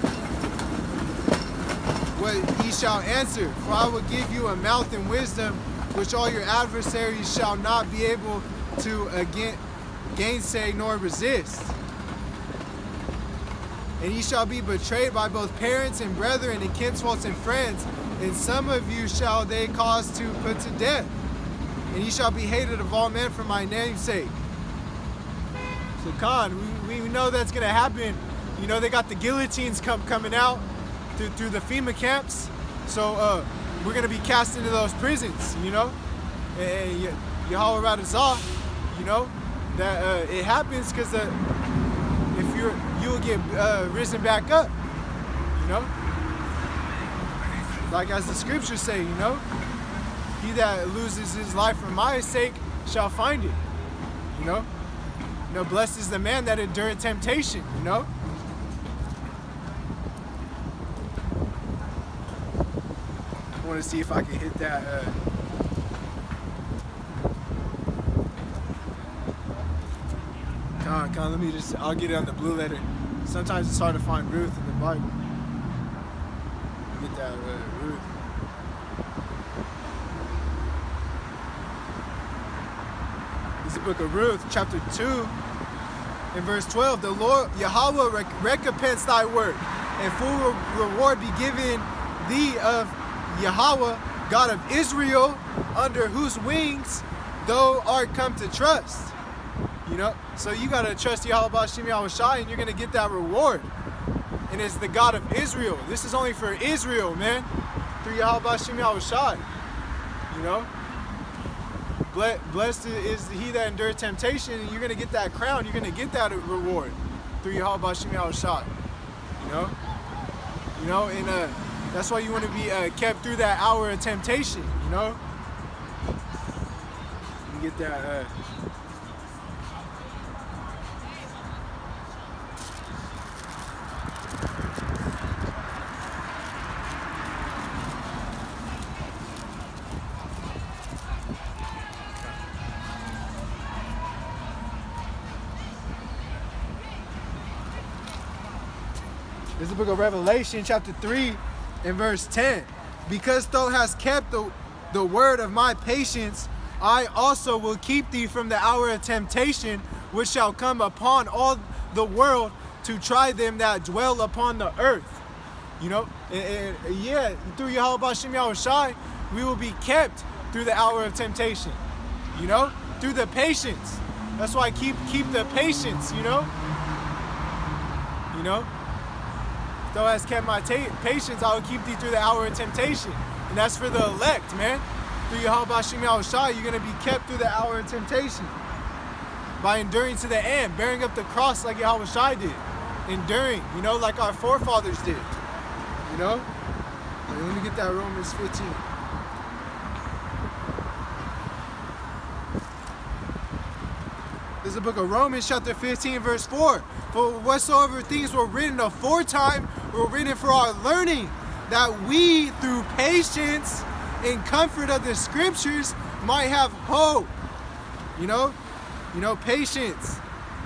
what ye shall answer. For I will give you a mouth and wisdom, which all your adversaries shall not be able to gainsay nor resist. And ye shall be betrayed by both parents and brethren and kinsfolks and friends, and some of you shall they cause to put to death. and he shall be hated of all men for my name's sake. So Khan, we know that's gonna happen. You know, they got the guillotines coming out through the FEMA camps. So we're gonna be cast into those prisons, you know? And Yahweh Radazah, you know, that it happens because if you will get risen back up, you know? Like as the scriptures say, you know, he that loses his life for my sake shall find it, you know? You know, blessed is the man that endured temptation, you know? I want to see if I can hit that. Come on, let me just, I'll get it on the blue letter. Sometimes it's hard to find Ruth in the Bible. Get that Ruth. This is the book of Ruth, chapter 2, and verse 12. The Lord, Yahweh, recompense thy work, and full reward be given thee of Yahweh, God of Israel, under whose wings thou art come to trust. You know, so you gotta trust Yahawashi, and you're gonna get that reward. And it's the God of Israel. This is only for Israel, man. Through Yahawashi. You know, blessed is he that endured temptation, and you're gonna get that crown. You're gonna get that reward through Yahawashi. You know, and that's why you want to be kept through that hour of temptation. You know, you get that. This is the book of Revelation, chapter 3, and verse 10. Because thou hast kept the word of my patience, I also will keep thee from the hour of temptation, which shall come upon all the world to try them that dwell upon the earth. You know, and yeah, through Yahawashi, we will be kept through the hour of temptation. You know, through the patience. That's why keep the patience. You know. You know. Thou hast kept my patience, I will keep thee through the hour of temptation. And that's for the elect, man. Through Yahawashi, you're going to be kept through the hour of temptation. By enduring to the end, bearing up the cross like Yahawashi did. Enduring, you know, like our forefathers did. You know? Let me get that Romans 15. This is the book of Romans, chapter 15, verse 4. For whatsoever things were written aforetime were written for our learning, that we, through patience and comfort of the scriptures, might have hope. You know, patience,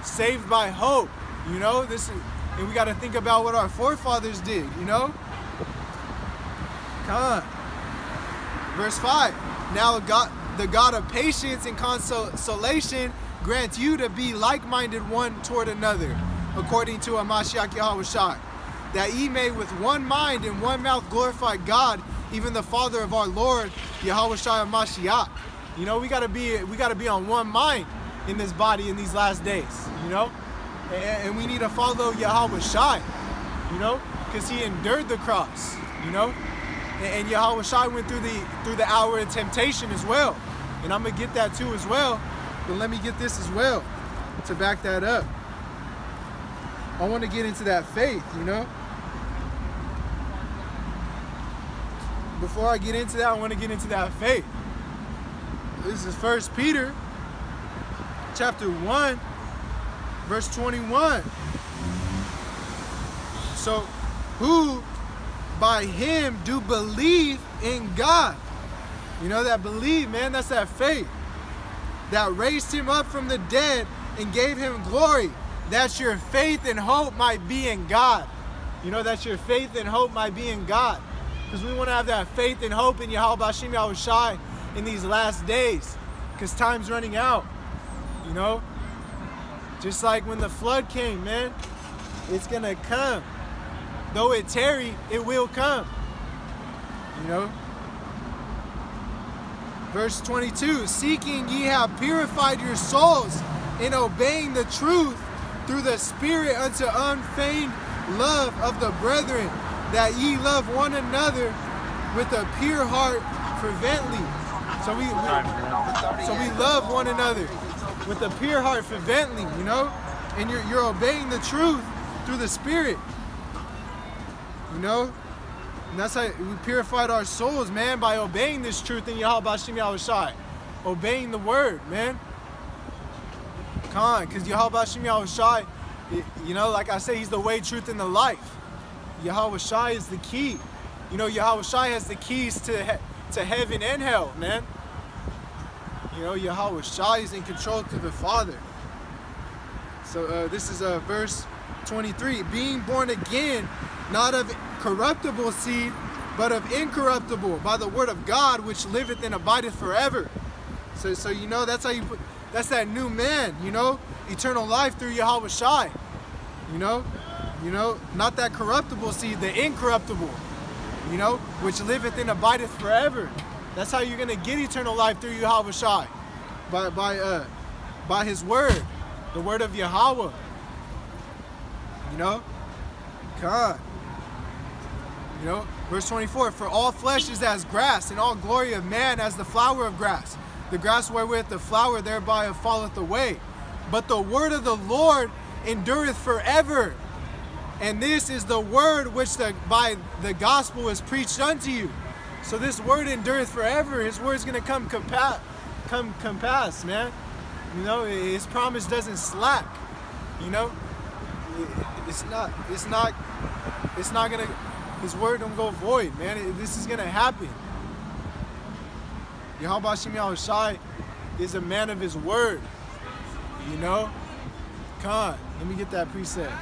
saved by hope. You know, and we got to think about what our forefathers did. You know, come on. Verse 5. Now God, the God of patience and consolation, grant you to be like-minded one toward another, according to Mashiach Yahawashi, that ye may with one mind and one mouth glorify God, even the Father of our Lord Yahawashi Mashiach. You know, we gotta be on one mind in this body in these last days. You know, and we need to follow Yahawashi. You know, because he endured the cross. You know, and Yahawashi went through the hour of temptation as well. And I'm gonna get that too as well. But let me get this as well to back that up. I want to get into that faith, you know. Before I get into that, I want to get into that faith. This is 1 Peter chapter 1, verse 21. So, who by him do believe in God. You know, that believe, man, that's that faith. That raised him up from the dead and gave him glory, that your faith and hope might be in God. You know, that your faith and hope might be in God. Because we want to have that faith and hope in Yahawashi in these last days. Because time's running out. You know? Just like when the flood came, man. It's going to come. Though it tarry, it will come. You know? Verse 22, seeking ye have purified your souls in obeying the truth through the Spirit unto unfeigned love of the brethren, that ye love one another with a pure heart fervently. So we love one another with a pure heart fervently, you know? And you're obeying the truth through the Spirit, you know? And that's how we purified our souls, man, by obeying this truth in Yahawashi. Obeying the word, man. Come on, because Yahawashi, you know, like I say, he's the way, truth, and the life. Yahawashi is the key. You know, Yahawashi has the keys to heaven and hell, man. You know, Yahawashi is in control through the Father. So this is verse 23. Being born again, not of corruptible seed, but of incorruptible, by the word of God, which liveth and abideth forever. So you know, that's how you put, that's that new man, you know, eternal life through Yahawashi. You know, not that corruptible seed, the incorruptible, you know, which liveth and abideth forever. That's how you're gonna get eternal life through Yahawashi, by his word, the word of Yahweh. You know, God. You know, verse 24, for all flesh is as grass, and all glory of man as the flower of grass. The grass wherewith the flower thereby falleth away. But the word of the Lord endureth forever. And this is the word which by the gospel is preached unto you. So this word endureth forever. His word is going to come compass, man. You know, his promise doesn't slack. You know, it's not gonna, his word don't go void, man. This is gonna happen. Yahawashi is a man of his word. You know? Come on, let me get that precept.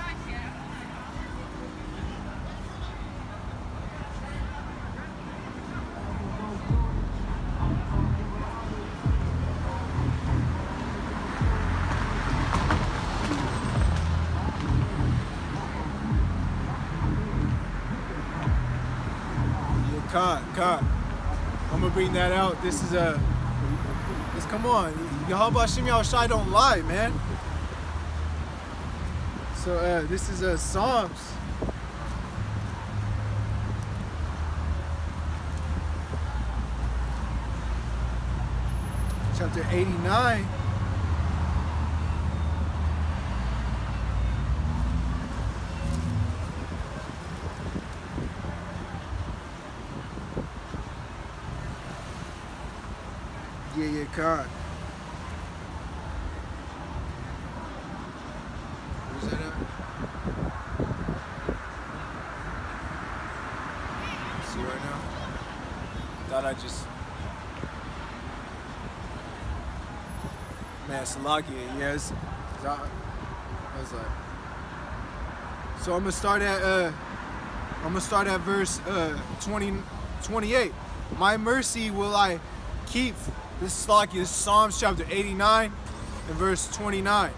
God. I'm gonna bring that out. This is come on. Yahawashi don't lie, man. So this is Psalms. Chapter 89. Yeah, God. Where's that at? See right now? Thought I just... Man, Salakia, yes. I was like... So I'm gonna start at verse 28. My mercy will I keep. This is Salakia, this is Psalms chapter 89 and verse 29.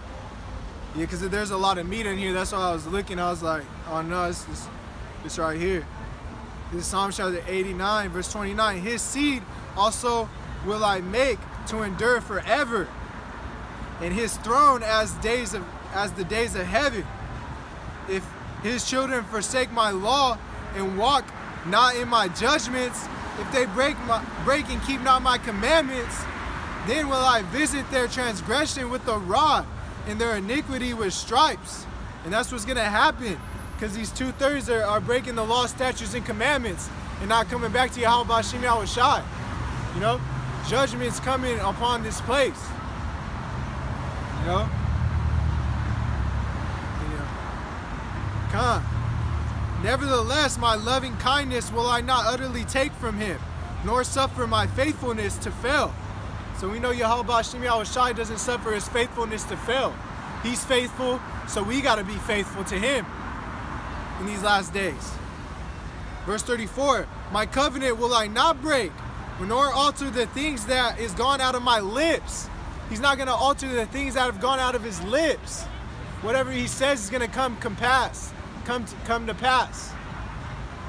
Yeah, because there's a lot of meat in here. That's why I was looking. I was like, oh no, it's right here. This is Psalms chapter 89, verse 29. His seed also will I make to endure forever, and his throne as the days of heaven. If his children forsake my law and walk not in my judgments, if they break and keep not my commandments, then will I visit their transgression with the rod and their iniquity with stripes. And that's what's going to happen, because these 2/3 are breaking the law, statutes, and commandments and not coming back to Yahawashi. You know, judgment's coming upon this place. You know? Come. Nevertheless, my loving kindness will I not utterly take from him, nor suffer my faithfulness to fail. So we know Yahawashi doesn't suffer his faithfulness to fail. He's faithful, so we got to be faithful to him in these last days. Verse 34, my covenant will I not break, nor alter the things that is gone out of my lips. He's not going to alter the things that have gone out of his lips. Whatever he says is going to come to pass.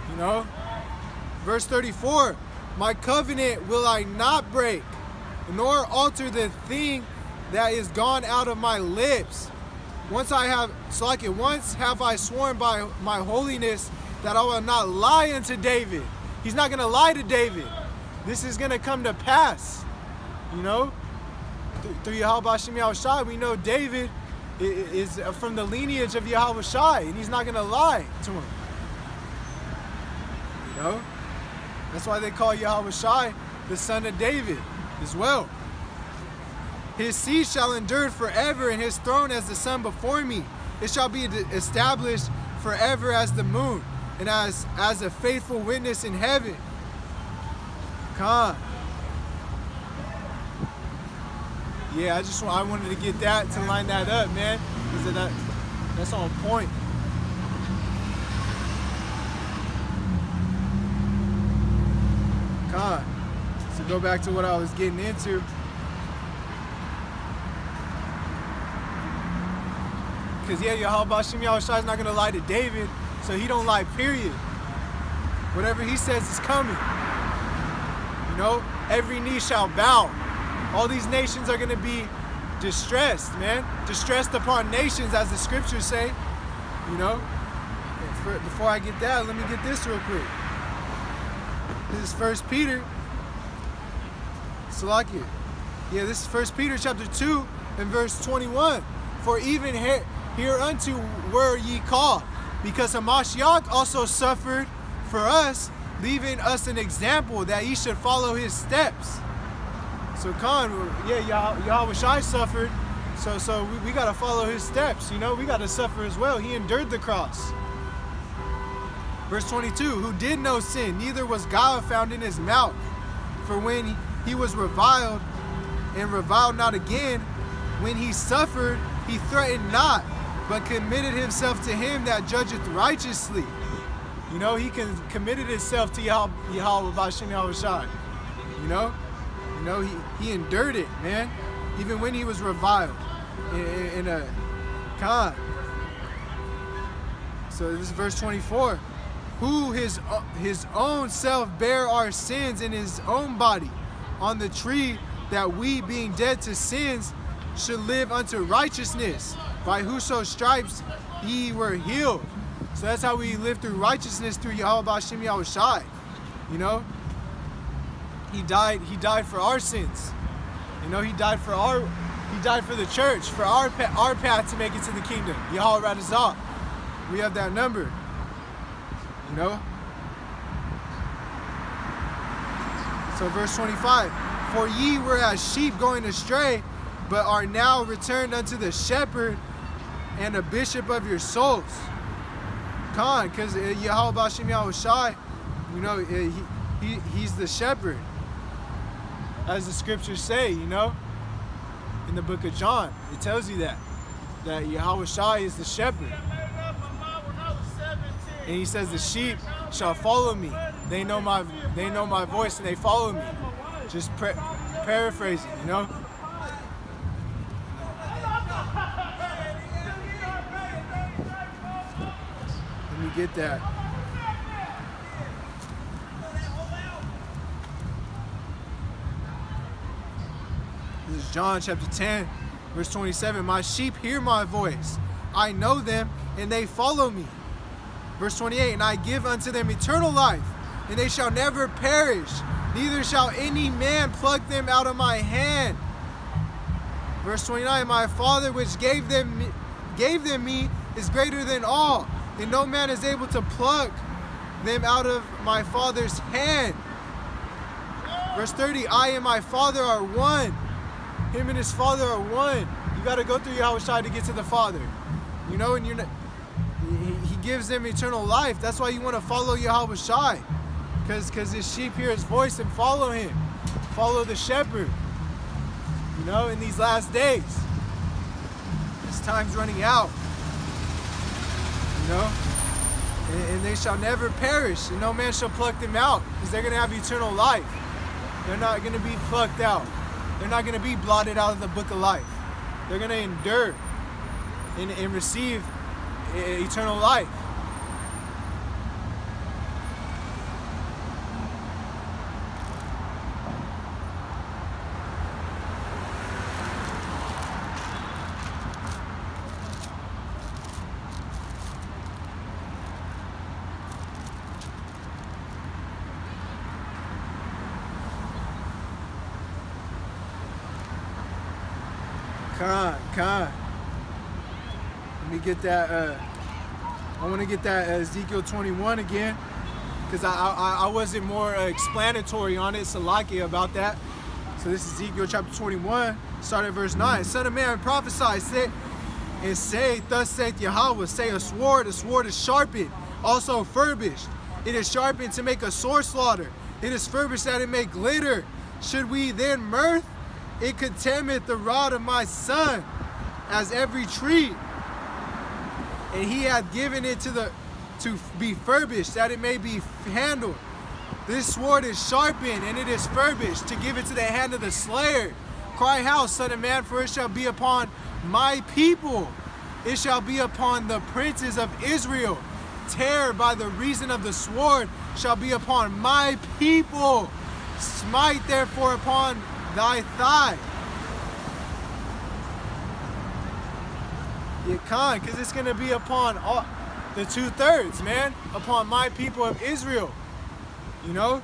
You know? Verse 34, my covenant will I not break, nor alter the thing that is gone out of my lips. Once have I sworn by my holiness that I will not lie unto David. He's not going to lie to David. This is going to come to pass. You know, through Yahawashi, we know David is from the lineage of Yahawashi, and he's not going to lie to him. You know, that's why they call Yahawashi the son of David as well. His seed shall endure forever, and his throne as the sun before me. It shall be established forever as the moon, and as a faithful witness in heaven. Come on. Yeah, I wanted to get that, to line that up, man, because that's on point. Come on. So go back to what I was getting into. Because yeah, Yahawashi is not going to lie to David, so he don't lie, period. Whatever he says is coming. You know, every knee shall bow. All these nations are going to be distressed, man. Distressed upon nations, as the scriptures say. You know, before I get that, let me get this real quick. This is 1 Peter. Salakia. Yeah, this is 1 Peter chapter 2 and verse 21. For even hereunto were ye called, because Hamashiach also suffered for us, leaving us an example that ye should follow his steps. So Yahawashi suffered, so we got to follow his steps. You know, we got to suffer as well. He endured the cross. Verse 22, who did no sin, neither was guile found in his mouth. For when he was reviled, and reviled not again, when he suffered, he threatened not, but committed himself to him that judgeth righteously. You know, he committed himself to Yahawashi. You know, he endured it, man, even when he was reviled in a con. So this is verse 24. Who his own self bare our sins in his own body on the tree, that we, being dead to sins, should live unto righteousness, by whoso stripes ye were healed. So that's how we live through righteousness, through Yahawashi. You know, he died for our sins. You know, he died for the church, for our path to make it to the kingdom. Yahawashi. We have that number. You know? So verse 25, for ye were as sheep going astray, but are now returned unto the shepherd and a bishop of your souls. Because Yahawashi, you know, he's the shepherd. As the scriptures say, you know, in the book of John, it tells you that Yahawashi is the shepherd. And he says, the sheep shall follow me. They know my voice and they follow me. Just paraphrasing, you know. Let me get that. This is John chapter 10, verse 27. My sheep hear my voice. I know them and they follow me. Verse 28, and I give unto them eternal life, and they shall never perish, neither shall any man pluck them out of my hand. Verse 29, my Father which gave them me is greater than all, and no man is able to pluck them out of my Father's hand. Verse 30, I and my Father are one. Him and his Father are one. You got to go through Yahawashi to get to the Father. You know, and you're not... He gives them eternal life. That's why you want to follow Yahawashi, because his sheep hear his voice and follow him. Follow the shepherd. You know, in these last days, this time's running out. You know, and they shall never perish, and no man shall pluck them out, because they're going to have eternal life. They're not going to be plucked out. They're not going to be blotted out of the book of life. They're going to endure and receive eternal life. Let me get that. I want to get that Ezekiel 21 again, because I wasn't more explanatory on it, Salakia, about that. So this is Ezekiel chapter 21, start at verse 9. Son of man, prophesy, say, thus saith Yahweh, say, a sword is sharpened, also furbished. It is sharpened to make a sore slaughter. It is furbished that it may glitter. Should we then mirth? It contemneth the rod of my son, as every tree. And he hath given it to be furbished, that it may be handled. This sword is sharpened, and it is furbished, to give it to the hand of the slayer. Cry out, son of man, for it shall be upon my people. It shall be upon the princes of Israel. Terror by the reason of the sword shall be upon my people. Smite therefore upon thy thigh. You can't, because it's going to be upon all the 2/3, man. Upon my people of Israel. You know?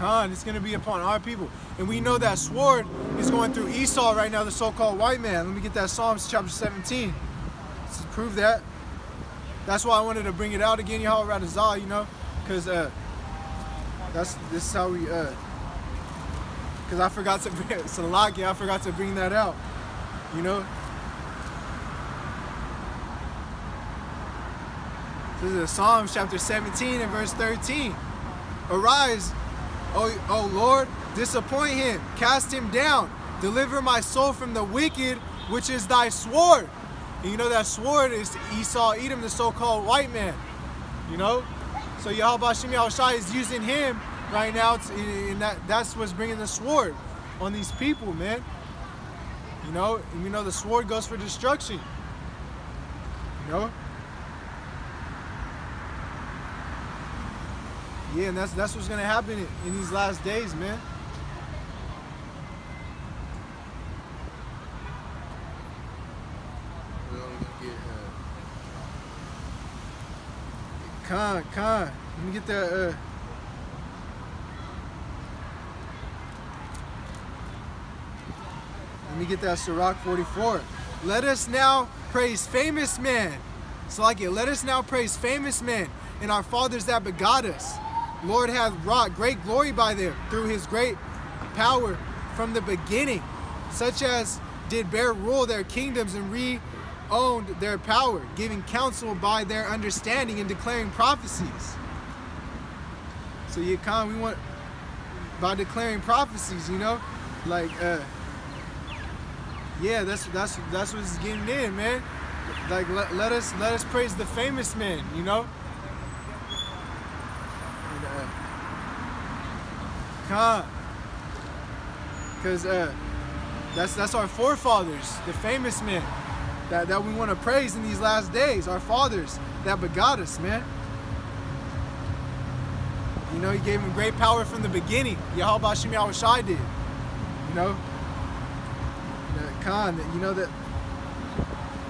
It's going to be upon our people. And we know that sword is going through Esau right now, the so-called white man. Let me get that Psalms chapter 17 to prove that. That's why I wanted to bring it out again, Yahweh Radazah, you know, because this is how we, because I forgot to bring, Salakia, I forgot to bring that out, you know. This is Psalms chapter 17 and verse 13. Arise, O Lord, disappoint him, cast him down, deliver my soul from the wicked, which is thy sword. And you know that sword is Esau, Edom, the so-called white man. You know? So Yahawashi is using him right now, and that's what's bringing the sword on these people, man. You know? And we know the sword goes for destruction. You know? Yeah, and that's what's going to happen in these last days, man. Let me get that, Sirach 44. Let us now praise famous men. Let us now praise famous men and our fathers that begot us. Lord hath wrought great glory by them through his great power from the beginning, such as did bear rule their kingdoms and owned their power, giving counsel by their understanding and declaring prophecies. So we want, by declaring prophecies, you know, like yeah, that's what's getting in, man. Like let us praise the famous men, you know. Because that's our forefathers, the famous men that we want to praise in these last days, our fathers that begot us, man. You know, he gave them great power from the beginning. Yahawashi Yahawashi did. You know, you know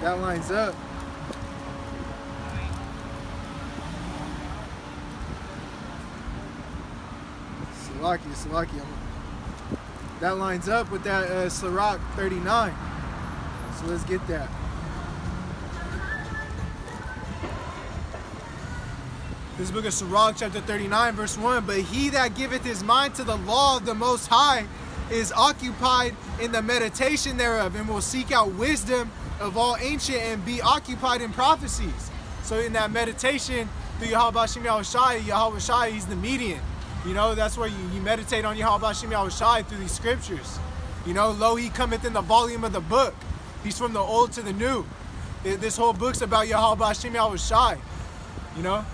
that lines up. Salakia. That lines up with that Sirach 39. So let's get that. This book of Sirach, chapter 39, verse 1. But he that giveth his mind to the law of the Most High is occupied in the meditation thereof, and will seek out wisdom of all ancient and be occupied in prophecies. So in that meditation through Yahawashi Yahawashi, he's the median. You know, that's where you meditate on Yahawashi Yahawashi through these scriptures. You know, lo, he cometh in the volume of the book. He's from the old to the new. This whole book's about Yahawashi Yahawashi. You know?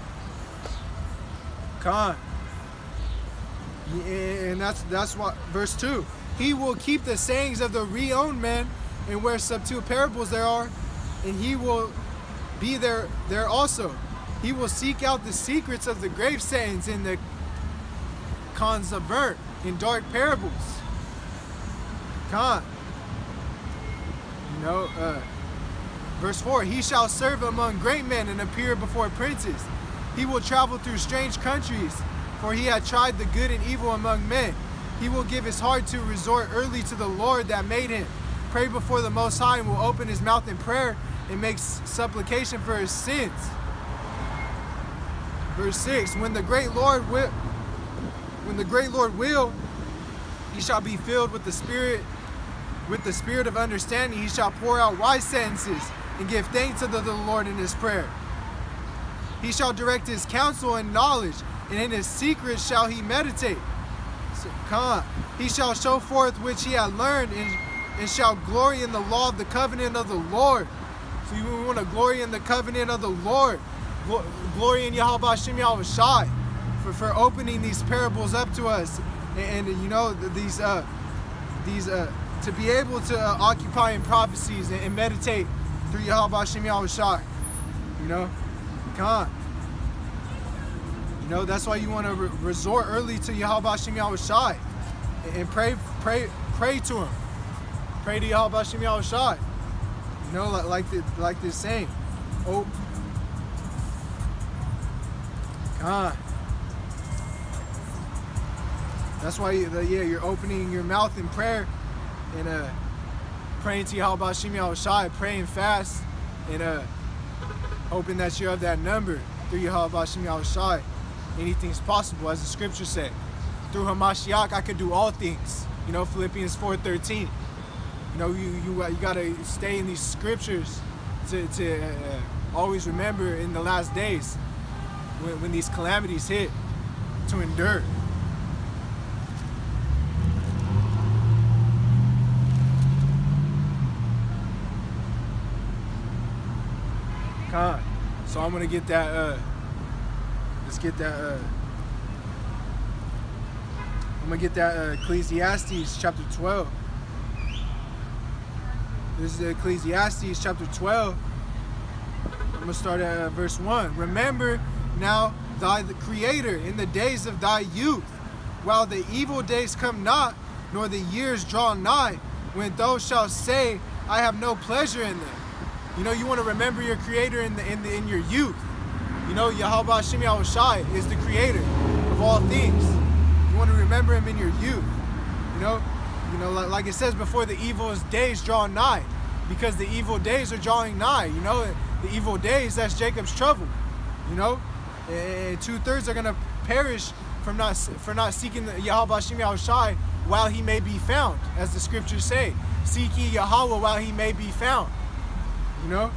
And that's what, verse 2. He will keep the sayings of the re-owned men, and where subtle parables there are, and he will be there also. He will seek out the secrets of the grave sayings in the convert in dark parables. You know, verse 4, he shall serve among great men and appear before princes. He will travel through strange countries for he had tried the good and evil among men. He will give his heart to resort early to the Lord that made him. Pray before the Most High and will open his mouth in prayer and make supplication for his sins. Verse 6, when the great Lord will, he shall be filled with the spirit of understanding. He shall pour out wise sentences and give thanks unto the Lord in his prayer. He shall direct his counsel in knowledge, and in his secret shall he meditate. So, come on. He shall show forth which he had learned, and shall glory in the law of the covenant of the Lord. So you want to glory in the covenant of the Lord. Glory in Yahawashi for opening these parables up to us, and you know these to be able to occupy in prophecies and meditate through Yahawashi. You know, come on. You know, that's why you want to resort early to Yahawashi and pray to him. Pray to Yahawashi. You know, like this saying. Oh, God. That's why, you're opening your mouth in prayer and praying to Yahawashi, praying fast, and hoping that you're of that number through Yahawashi. Anything's possible, as the scriptures say. Through Hamashiach, I could do all things. You know, Philippians 4:13. You know, you gotta stay in these scriptures to always remember in the last days when these calamities hit, to endure. God. So I'm gonna get that. Let's get that. I'm gonna get that Ecclesiastes chapter 12. This is Ecclesiastes chapter 12. I'm gonna start at verse 1. Remember now thy the Creator in the days of thy youth, while the evil days come not, nor the years draw nigh, when thou shalt say, I have no pleasure in them. You know, you want to remember your Creator in your youth. You know, Yahawashi is the Creator of all things. You want to remember him in your youth. You know, like it says, before the evil days draw nigh, because the evil days are drawing nigh. You know, the evil days, that's Jacob's trouble. You know, and 2/3 are gonna perish for not seeking the Yahawashi while he may be found, as the scriptures say. Seek ye Yahweh while he may be found. You know,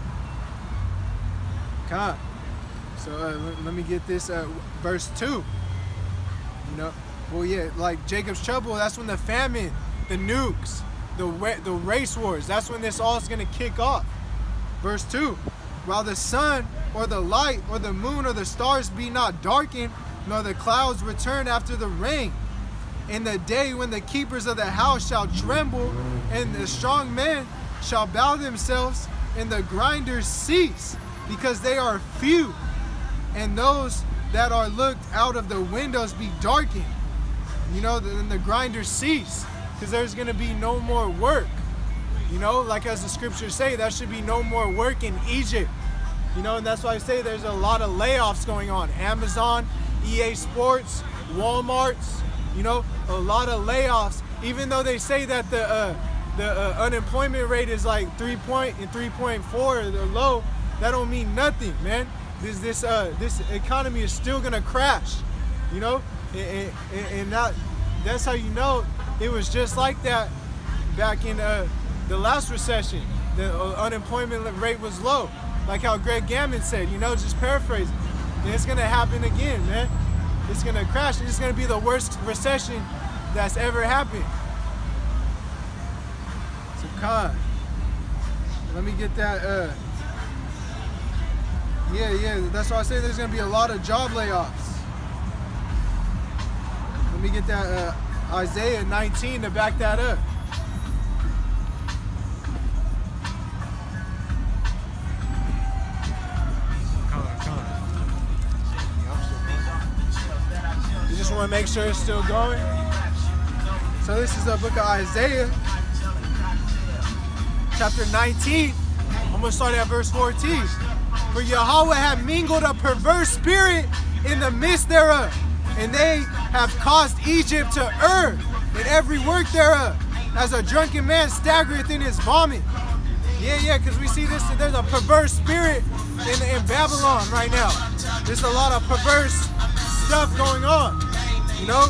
God. So let me get this verse 2. You know, well, yeah, like Jacob's trouble. That's when the famine, the nukes, the race wars. That's when this all is gonna kick off. Verse 2. While the sun or the light or the moon or the stars be not darkened, nor the clouds return after the rain, in the day when the keepers of the house shall tremble, and the strong men shall bow themselves, and the grinders cease, because they are few, and those that are looked out of the windows be darkened. You know, then the grinders cease, because there's going to be no more work. You know, like as the scriptures say, there should be no more work in Egypt. You know, and that's why I say there's a lot of layoffs going on. Amazon, EA Sports, Walmart's, you know, a lot of layoffs. Even though they say that the unemployment rate is like 3.4 or low, that don't mean nothing, man. This economy is still gonna crash, you know, and that's how you know it was just like that back in the last recession. The unemployment rate was low, like how Greg Gammon said, you know, just paraphrasing. And it's gonna happen again, man. It's gonna crash. It's gonna be the worst recession that's ever happened. So, God, let me get that. Yeah, that's why I say there's gonna be a lot of job layoffs. Let me get that Isaiah 19 to back that up. You just want to make sure it's still going. So this is the book of Isaiah, chapter 19. I'm gonna start at verse 14. For Yahweh had mingled a perverse spirit in the midst thereof, And they have caused Egypt to err in every work thereof, as a drunken man staggereth in his vomit. Yeah, because we see this, there's a perverse spirit in Babylon right now. There's a lot of perverse stuff going on, you know?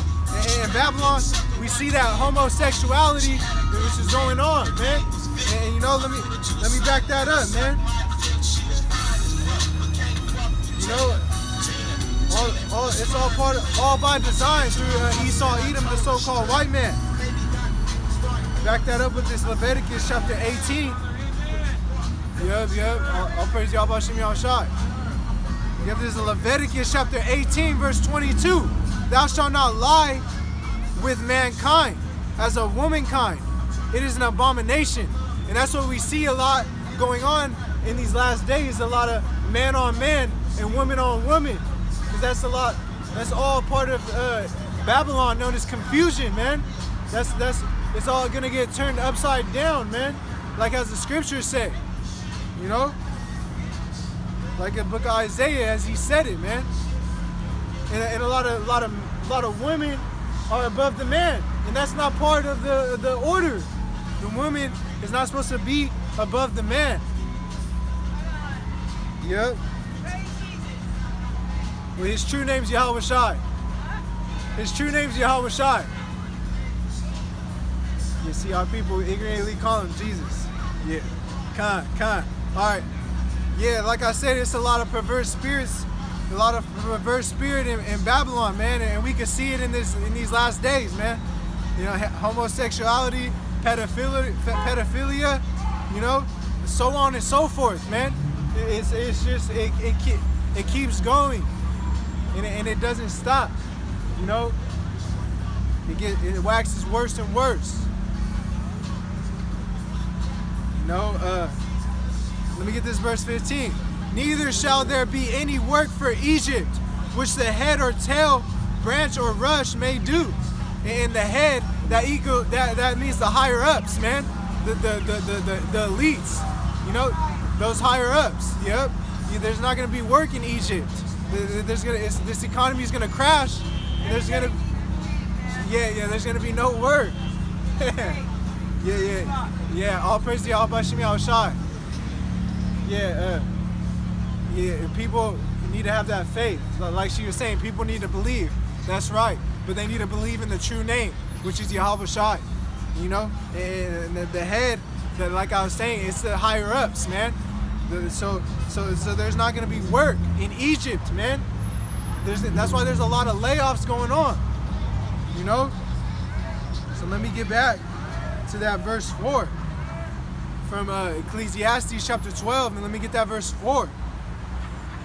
In Babylon, we see that homosexuality which is going on, man. And you know, let me back that up, man. You know, it's all by design through Esau, Edom, the so-called white man. Back that up with this Leviticus chapter 18. Yep. I'll praise Yahawashi Yahawashi. Yep, this is Leviticus chapter 18, verse 22. Thou shalt not lie with mankind as a womankind. It is an abomination. And that's what we see a lot going on in these last days. A lot of man on man and woman on woman. Because that's all part of Babylon, known as confusion, man. It's all gonna get turned upside down, man. Like as the scriptures say. You know, like in the book of Isaiah, as he said it, man. And a lot of women are above the man, and that's not part of the order. The woman is not supposed to be above the man. Yep. Well, his true name's Yahawashi. His true name's Yahawashi. You see how people ignorantly call him Jesus. Yeah. Con. Alright. Yeah, like I said, it's a lot of perverse spirits, a lot of perverse spirit in Babylon, man, and we can see it in these last days, man. You know, homosexuality, pedophilia, you know, so on and so forth, man. It keeps going, and it doesn't stop. You know, it waxes worse and worse. You know, let me get this verse 15. Neither shall there be any work for Egypt, which the head or tail, branch or rush may do. And the head, that means the higher ups, man. The elites, you know, those higher ups. Yep. There's not gonna be work in Egypt. This economy is gonna crash. And there's gonna be no work. Yeah. All praise to Yahawashi Yahawashi. Yeah, people need to have that faith. Like she was saying, people need to believe. That's right. But they need to believe in the true name, which is Yahawashi. You know? And the head, like I was saying, it's the higher ups, man. So there's not going to be work in Egypt, man. That's why there's a lot of layoffs going on. You know? So let me get back to that verse 4. From Ecclesiastes chapter 12, and let me get that verse 4.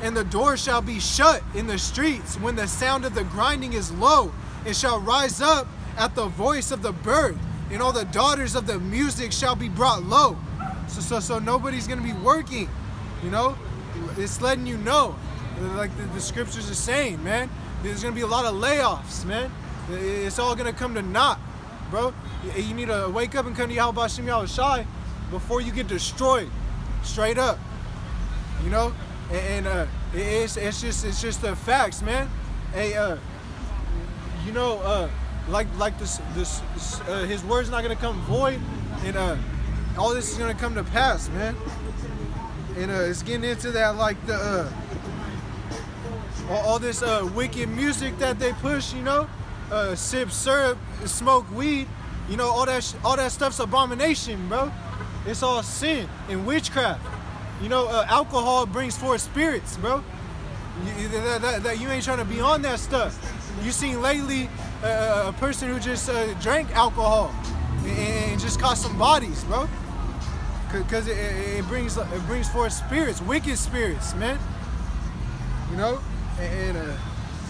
And the door shall be shut in the streets when the sound of the grinding is low. It shall rise up at the voice of the bird, and all the daughters of the music shall be brought low. So nobody's gonna be working, you know. It's letting you know, like the scriptures are saying, man. There's gonna be a lot of layoffs, man. It's all gonna come to naught, bro. You need to wake up and come to Yahawashi Yahawashi before you get destroyed, straight up, you know. And it's just the facts, man. Hey, you know, like this his word's not gonna come void, and all this is gonna come to pass, man. And it's getting into that, like the all this wicked music that they push, you know, sip syrup, smoke weed, you know, all that stuff's abomination, bro. It's all sin and witchcraft. You know, alcohol brings forth spirits, bro. You ain't trying to be on that stuff. You seen lately a person who just drank alcohol and just caught some bodies, bro. Because it brings forth spirits, wicked spirits, man. You know, and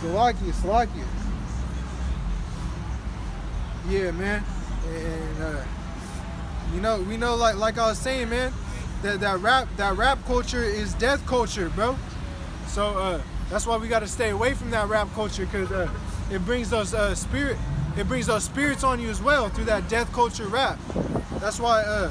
Salakia. Yeah, man. And you know, we know, like I was saying, man, that rap culture is death culture, bro. So that's why we got to stay away from that rap culture, because it brings those spirits on you as well through that death culture rap. That's why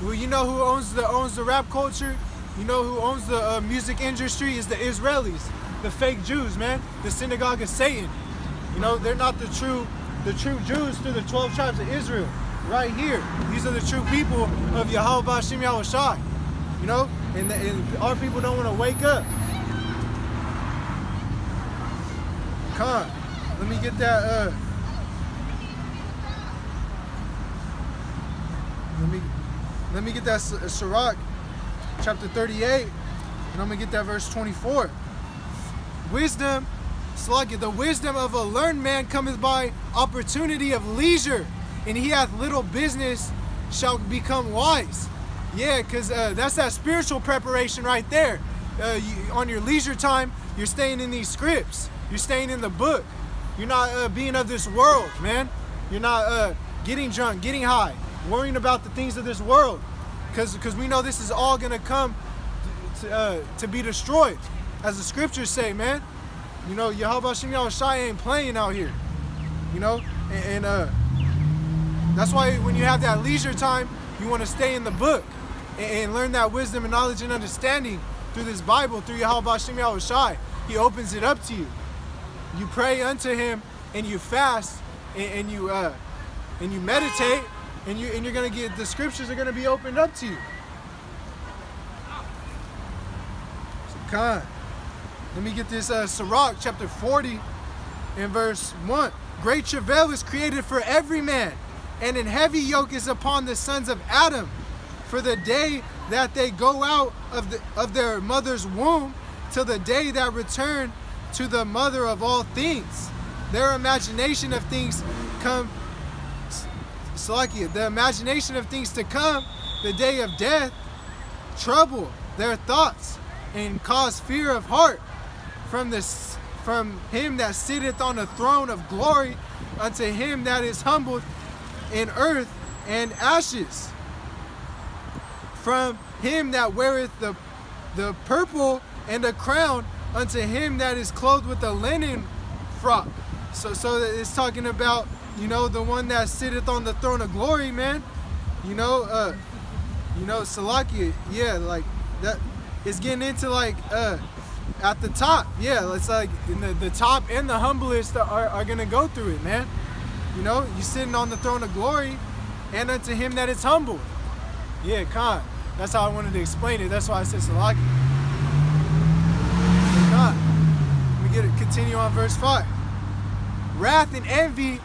well, you know who owns the rap culture? You know who owns the music industry is the Israelis. the fake Jews, man. The synagogue of Satan. You know, they're not the true Jews through the 12 tribes of Israel. Right here. These are the true people of Yahawashi. You know, and our people don't want to wake up. Come on. Let me get that let me get that Sirach chapter 38, and I'm gonna get that verse 24. Wisdom, Slakia, the wisdom of a learned man cometh by opportunity of leisure, and he hath little business shall become wise. Yeah, because that's that spiritual preparation right there. On your leisure time, you're staying in these scripts. You're staying in the book. You're not being of this world, man. You're not getting drunk, getting high, worrying about the things of this world. Because we know this is all going to come to be destroyed. As the scriptures say, man. You know, Yahawashi ain't playing out here. You know? And that's why when you have that leisure time, you want to stay in the book and learn that wisdom and knowledge and understanding through this Bible, through Yahawashi. He opens it up to you. You pray unto him, and you fast, and you meditate, and you're gonna get, the scriptures are gonna be opened up to you. So come on. Let me get this Sirach chapter 40 and verse 1. Great travail is created for every man, and an heavy yoke is upon the sons of Adam, for the day that they go out of their mother's womb, till the day that return to the mother of all things. Their imagination of things come, Salakia, the imagination of things to come, the day of death, trouble their thoughts, and cause fear of heart from him that sitteth on the throne of glory unto him that is humbled in earth and ashes. From him that weareth the purple and the crown unto him that is clothed with a linen frock. So it's talking about, you know, the one that sitteth on the throne of glory, man. You know, Salakia, yeah, like that. It's getting into like at the top, yeah. It's like in the top and the humblest are gonna go through it, man. You know, you sitting on the throne of glory, and unto him that is humbled. Yeah, Khan. That's how I wanted to explain it. That's why I said Salakia. Let me continue on verse 5. Wrath and envy,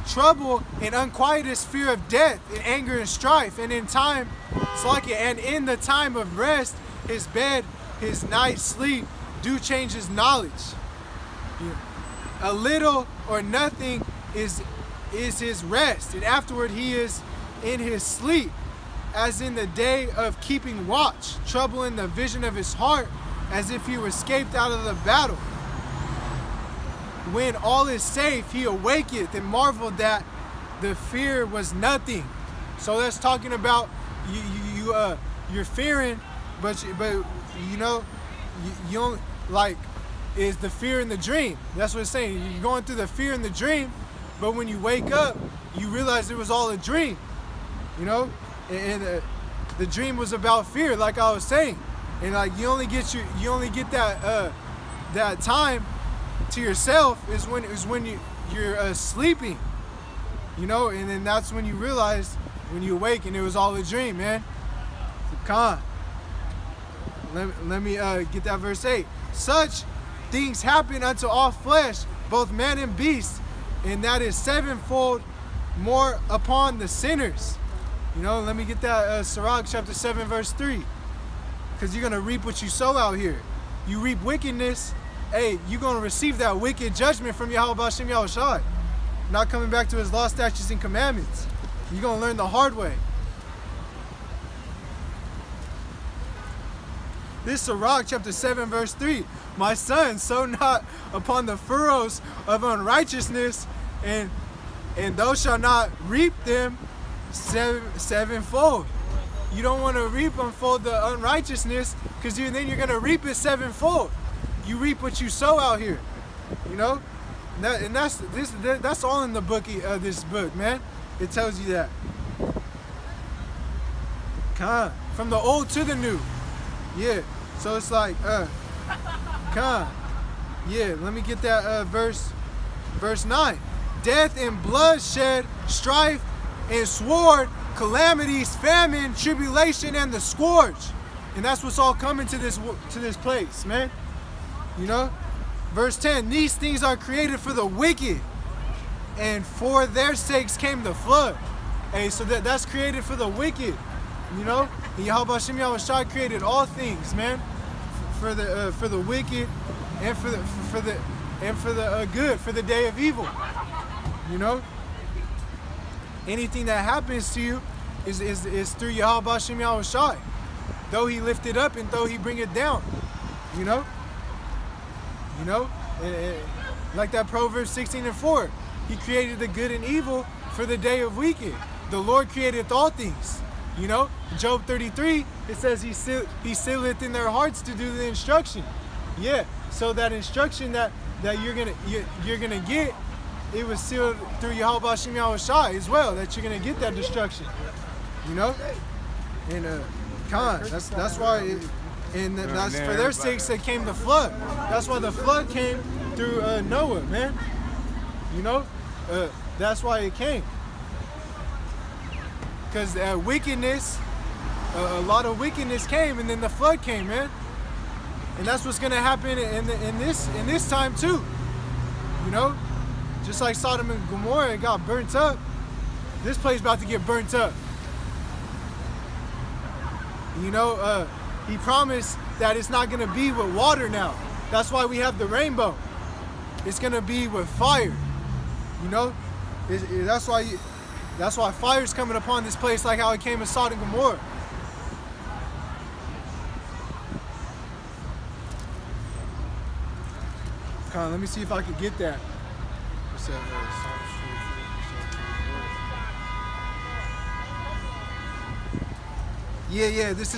trouble and unquietness, fear of death, and anger and strife, and in time, Salakia, and in the time of rest, his bed, his night sleep, do change his knowledge. Yeah. A little or nothing is his rest, and afterward he is in his sleep, as in the day of keeping watch, trouble in the vision of his heart, as if he were escaped out of the battle. When all is safe, he awaketh and marveled that the fear was nothing. So that's talking about you're fearing, but you know you don't, like, is the fear in the dream. That's what it's saying. You're going through the fear in the dream, but when you wake up, you realize it was all a dream. You know, and the dream was about fear, like I was saying. And like you only get that time to yourself is when you're sleeping, you know, and then that's when you realize, when you awake, and it was all a dream, man. So, come on. Let me get that verse 8. Such things happen unto all flesh, both man and beast, and that is sevenfold more upon the sinners. You know, let me get that Sirach chapter 7 verse 3. Because you're going to reap what you sow out here. You reap wickedness, hey, you're going to receive that wicked judgment from Yahawashi. Not coming back to his law, statutes, and commandments. You're going to learn the hard way. This Sirach chapter 7 verse 3. My son, sow not upon the furrows of unrighteousness, and thou shalt not reap them sevenfold. You don't want to reap unfold the unrighteousness, because then you're going to reap it sevenfold. You reap what you sow out here, you know, and that's all in the book of this book, man. It tells you that. From the old to the new, yeah. So it's like, Yeah, let me get that verse 9. Death and bloodshed, strife and sword, calamities, famine, tribulation, and the scourge. And that's what's all coming to this place, man. You know? Verse 10, these things are created for the wicked, and for their sakes came the flood. Hey, so that's created for the wicked, you know? And Yahawashi created all things, man, for the wicked and for the good, for the day of evil. You know? Anything that happens to you is through Yahawashi. Though he lift it up and though he bring it down. You know? You know? Like that Proverbs 16:4. He created the good and evil for the day of wicked. The Lord created all things. You know? Job 33, it says he sealeth in their hearts to do the instruction. Yeah. So that instruction that you're gonna get, it was sealed through Yahawashi as well, that you're gonna get that destruction. You know? And that's why that's for their sakes that came the flood. That's why the flood came through Noah, man. You know? That's why it came. Because wickedness, a lot of wickedness came, and then the flood came, man. And that's what's gonna happen in this time too. You know? Just like Sodom and Gomorrah, it got burnt up. This place about to get burnt up. You know, he promised that it's not gonna be with water now. That's why we have the rainbow. It's gonna be with fire. You know, that's why fire's coming upon this place, like how it came in Sodom and Gomorrah. Come on, let me see if I can get that. Yeah. This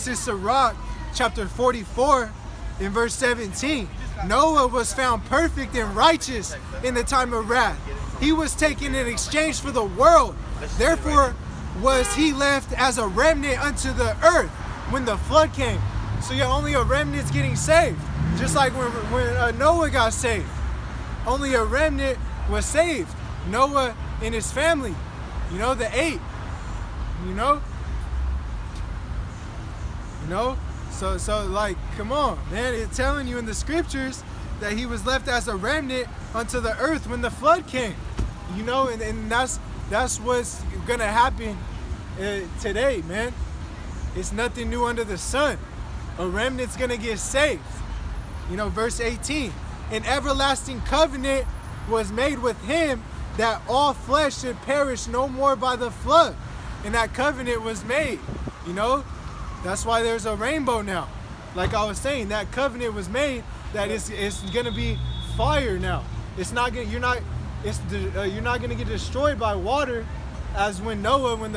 is Sirach chapter 44 in verse 17. Noah was found perfect and righteous in the time of wrath. He was taken in exchange for the world. Therefore was he left as a remnant unto the earth when the flood came. So yeah, only a remnant's getting saved. Just like when Noah got saved. Only a remnant was saved. Noah and his family. You know, the 8. You know? You know? So like, come on, man. It's telling you in the scriptures that he was left as a remnant unto the earth when the flood came. You know, and that's what's gonna happen today, man. It's nothing new under the sun. A remnant's gonna get saved. You know, verse 18. An everlasting covenant was made with him, that all flesh should perish no more by the flood. And that covenant was made, you know. That's why there's a rainbow now. Like I was saying, that covenant was made that it's gonna be fire now. It's not gonna you're not gonna get destroyed by water, as when Noah, when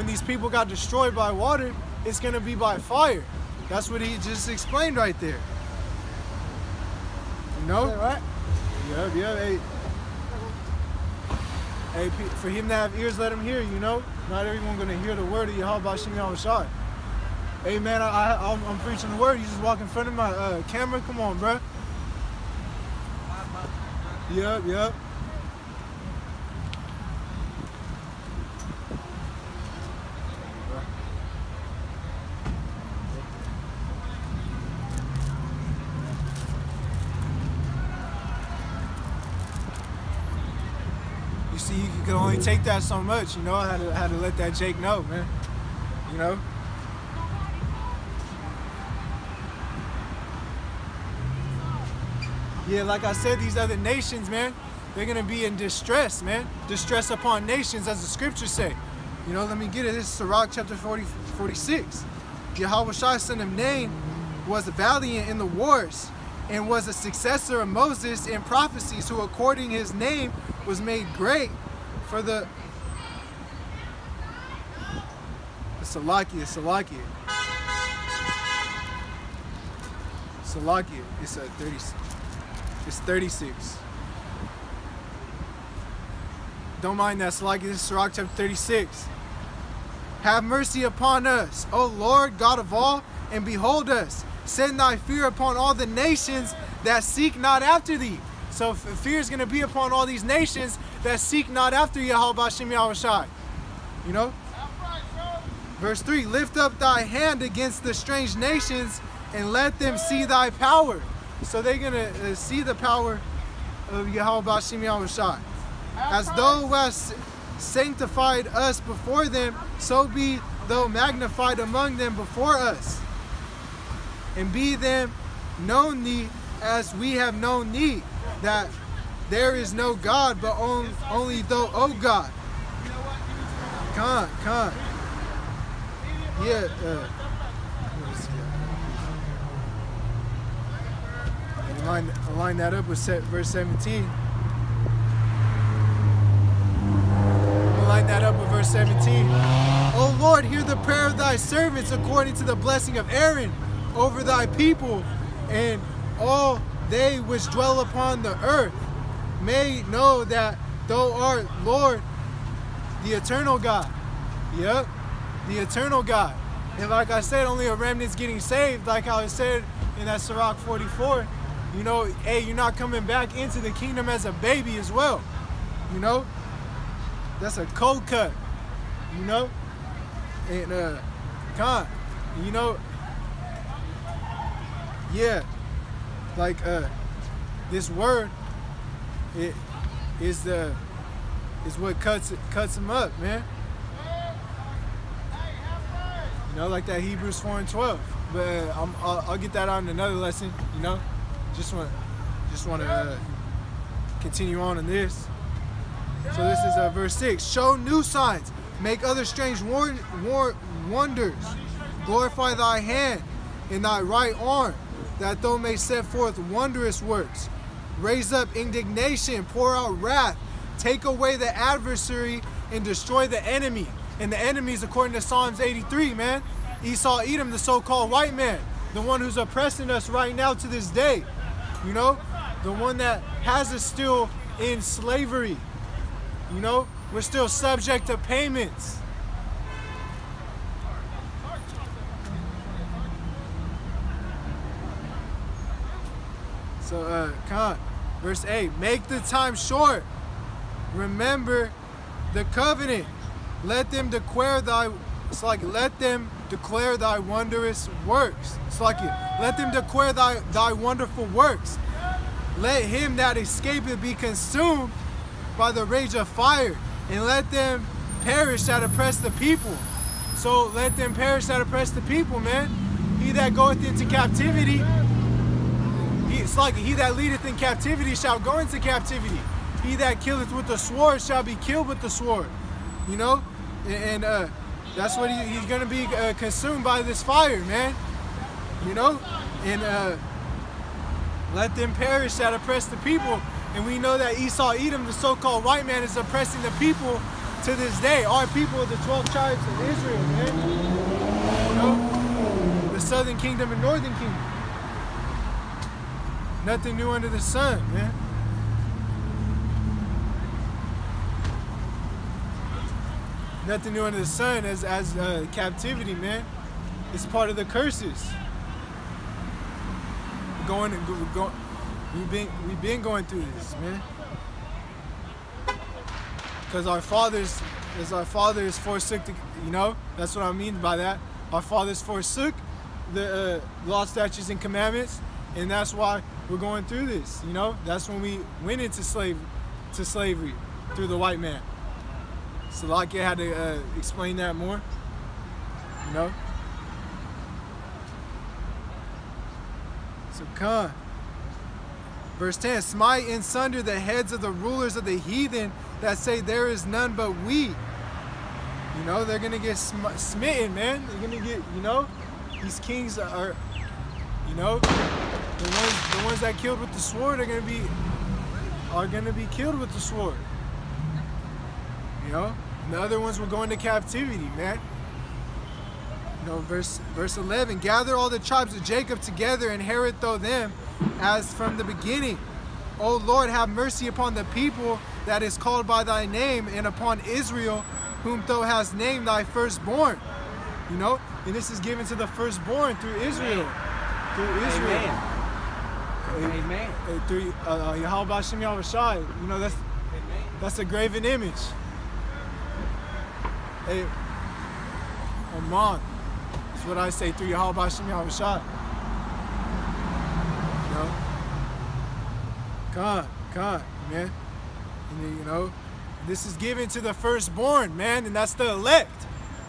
these people got destroyed by water, it's gonna be by fire. That's what he just explained right there. You know? Right? Yeah. Hey, for him to have ears, let him hear, you know? Not everyone gonna hear the word of Yahawashi. Hey man, I'm preaching the word. You just walk in front of my camera. Come on, bro. Yep. You see, you can only take that so much, you know. I had to let that Jake know, man. You know. Yeah, like I said, these other nations, man, they're gonna be in distress, man. Distress upon nations, as the scriptures say. You know, let me get it. This is Sirach chapter 46. Yahawashi, son of Nain, was valiant in the wars, and was a successor of Moses in prophecies, who according his name was made great for the Salakia. It's a 36. It's 36. Don't mind that, Salakia. This is Sirach chapter 36. Have mercy upon us, O Lord, God of all, and behold us. Send thy fear upon all the nations that seek not after thee. So fear is going to be upon all these nations that seek not after Yahawashi. You know? Verse 3, lift up thy hand against the strange nations and let them see thy power. So they're going to see the power of Yahawashi. As thou hast sanctified us before them, so be thou magnified among them before us. And be them known thee as we have known thee, that there is no God but only thou, O God. Come. Yeah. Align that up with verse 17. Line that up with verse 17. O Lord, hear the prayer of thy servants according to the blessing of Aaron over thy people, and all they which dwell upon the earth may know that thou art Lord, the eternal God. Yep, the eternal God. And like I said, only a remnant's getting saved, like I said in that Sirach 44. You know, hey, you're not coming back into the kingdom as a baby as well. You know? That's a cold cut. You know? And you know, yeah, like this word, it is what cuts them up, man. You know, like that Hebrews 4:12. But I'll get that on another lesson. You know, just want to continue on in this. So this is verse 6. Show new signs, make other strange wonders, glorify thy hand in thy right arm, that thou may set forth wondrous works. Raise up indignation, pour out wrath, take away the adversary, and destroy the enemy. And the enemies, according to Psalms 83, man, Esau, Edom, the so-called white man, the one who's oppressing us right now to this day. You know, the one that has us still in slavery. You know, we're still subject to payments. So, verse 8, make the time short. Remember the covenant. Let them declare thy wondrous works. Let them declare thy wonderful works. Let him that escapeth be consumed by the rage of fire, and let them perish that oppress the people. So let them perish that oppress the people, man. He that goeth into captivity, it's like he that leadeth in captivity shall go into captivity. He that killeth with the sword shall be killed with the sword. You know, and that's what he's gonna be consumed by this fire, man. You know, and let them perish that oppress the people. And we know that Esau, Edom, the so-called white man, is oppressing the people to this day. Our people, the 12 tribes of Israel, man. You know, the southern kingdom and northern kingdom. Nothing new under the sun, man. Nothing new under the sun as captivity, man. It's part of the curses. We've been going through this, man. Because our fathers forsook the, you know, that's what I mean by that. Our fathers forsook the law, statutes, and commandments, and that's why we're going through this. You know, that's when we went into slavery through the white man. So like I had to explain that more. You know. So come. Verse 10, smite in sunder the heads of the rulers of the heathen that say there is none but we. You know, they're going to get smitten, man. They're going to get, you know, these kings are, you know, the ones that killed with the sword are going to be killed with the sword. You know, and the other ones will go into captivity, man. You know, verse 11, gather all the tribes of Jacob together and inherit thou them as from the beginning. O Lord, have mercy upon the people that is called by thy name, and upon Israel, whom thou hast named thy firstborn. You know, and this is given to the firstborn through Israel. Through Israel. Amen. Through Yahawashi Yahawashi. You know, that's a graven image. Hey, Aman. That's what I say through Yahawashi Yahawashi. You know? Come, man. And you know, this is given to the firstborn, man, and that's the elect.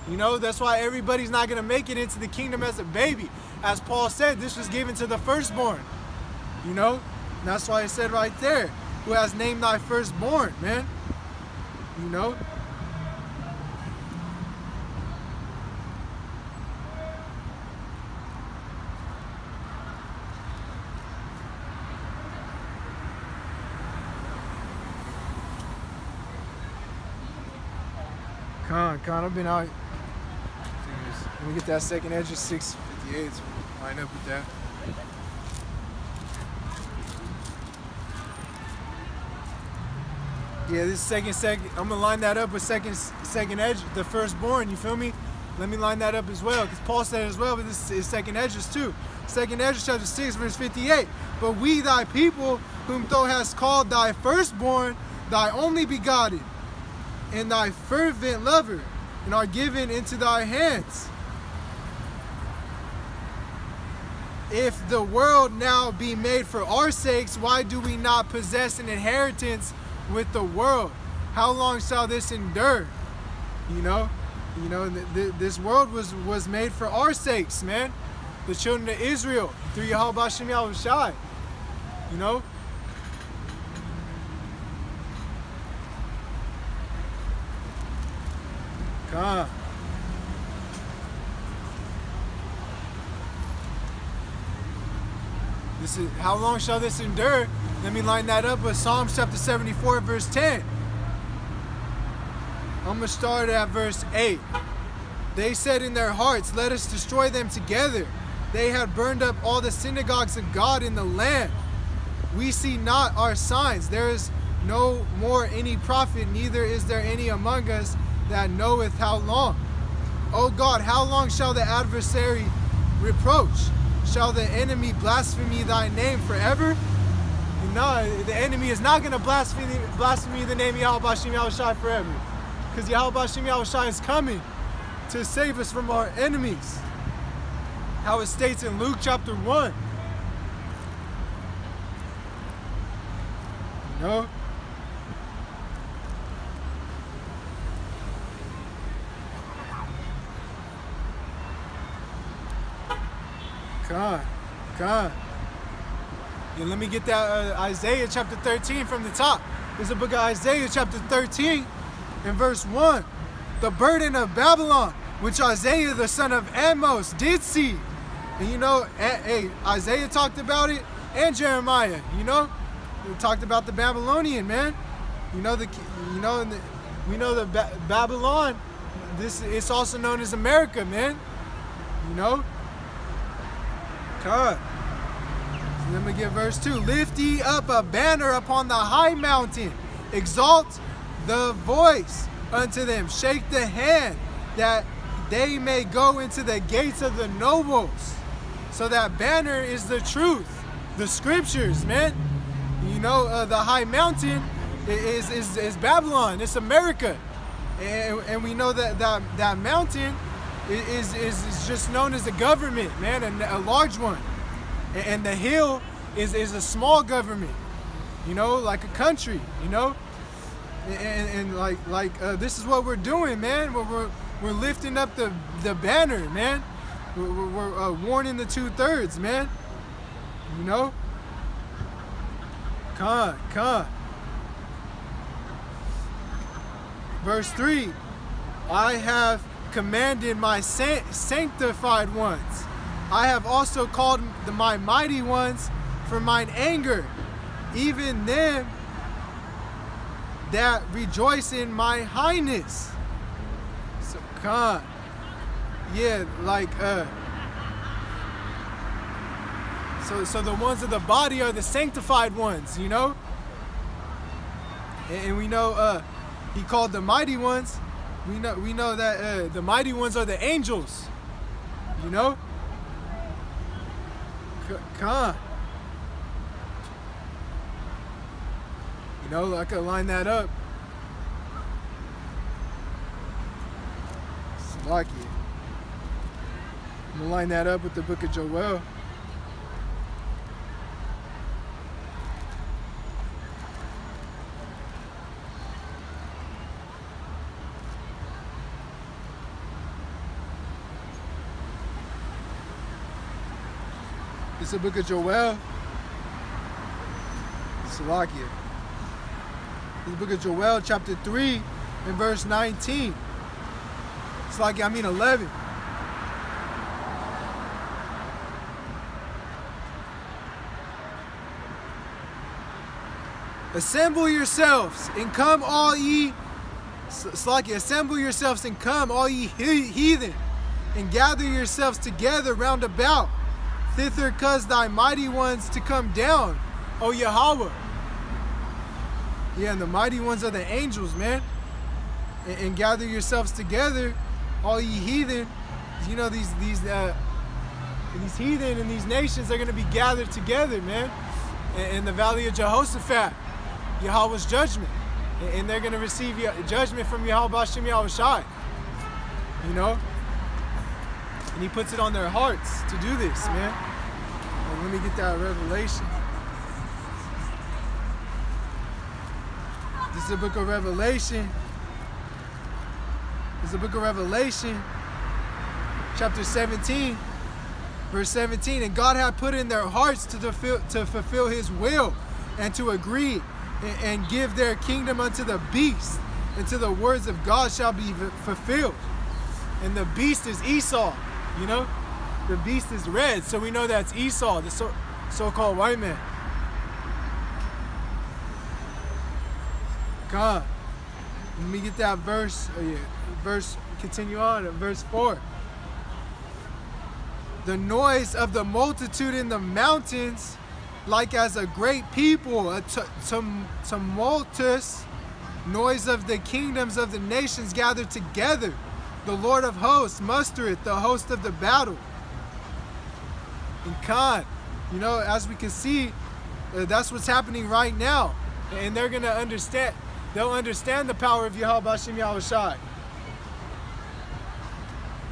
You know, that's why everybody's not going to make it into the kingdom as a baby. As Paul said, this was given to the firstborn. You know, and that's why it said right there, who has named thy firstborn, man. You know. Con, I've been out. Let me get that second edge of 658, so line up with that. Yeah, this second, I'm gonna line that up with second edge, the firstborn, you feel me? Let me line that up as well, because Paul said it as well, but this is second edges too. Second edges, chapter 6, verse 58. But we thy people, whom thou hast called thy firstborn, thy only begotten, and thy fervent lover, and are given into thy hands. If the world now be made for our sakes, why do we not possess an inheritance with the world? How long shall this endure? You know, this world was made for our sakes, man. The children of Israel through Yahawashi Yahawashi. You know. God. This is how long shall this endure? Let me line that up with Psalms chapter 74, verse 10. I'm gonna start at verse 8. They said in their hearts, let us destroy them together. They had burned up all the synagogues of God in the land. We see not our signs. There is no more any prophet, neither is there any among us that knoweth how long. O God, how long shall the adversary reproach? Shall the enemy blaspheme thy name forever? No, the enemy is not going to blaspheme the name Yahawashi Yahawashi forever. Because Yahawashi Yahawashi is coming to save us from our enemies. How it states in Luke chapter 1. You know? God. And let me get that Isaiah chapter 13 from the top. There's a book of Isaiah chapter 13 and verse 1. The burden of Babylon, which Isaiah the son of Amos did see. And you know, hey, Isaiah talked about it, and Jeremiah. You know, we talked about the Babylonian, man. We know the Babylon. It's also known as America, man. You know. God. So let me get verse 2. Lift ye up a banner upon the high mountain. Exalt the voice unto them. Shake the hand that they may go into the gates of the nobles. So that banner is the truth. The scriptures, man. You know, the high mountain is Babylon. It's America. And we know that mountain is just known as a government, man, a large one. And the hill is a small government, you know, like a country, you know. And like this is what we're doing, man. We're lifting up the banner, man. We're warning the 2/3, man. You know. Come. Verse 3. I have commanded my sanctified ones. I have also called my mighty ones for mine anger, even them that rejoice in my highness. So God, yeah, like so the ones of the body are the sanctified ones, you know. And we know he called the mighty ones. We know that the mighty ones are the angels. You know? Con. You know, I could line that up. Slovakia. I'm going to line that up with the book of Joel. It's the book of Joel. Slovakia. It's the book of Joel, chapter 3, and verse 19. Slovakia, 11. Assemble yourselves and come all ye, Slovakia, assemble yourselves and come all ye heathen, and gather yourselves together round about. Thither cause thy mighty ones to come down, O Yahweh. Yeah, and the mighty ones are the angels, man. And gather yourselves together, all ye heathen. You know, these heathen and these nations are going to be gathered together, man, in the valley of Jehoshaphat, Yahweh's judgment. And they're going to receive judgment from Yahawashi. You know? And he puts it on their hearts to do this, man. And let me get that revelation. This is the book of Revelation. This is the book of Revelation, chapter 17, verse 17. And God had put in their hearts to fulfill his will and to agree and give their kingdom unto the beast, until the words of God shall be fulfilled. And the beast is Esau. You know, the beast is red, so we know that's Esau, the so-called white man. God, let me get that verse. Continue on at verse 4. The noise of the multitude in the mountains, like as a great people, a tumultuous noise of the kingdoms of the nations gathered together. The Lord of hosts mustereth the host of the battle. And Khan, you know, as we can see, that's what's happening right now. And they're going to understand, they'll understand the power of Yahawashi.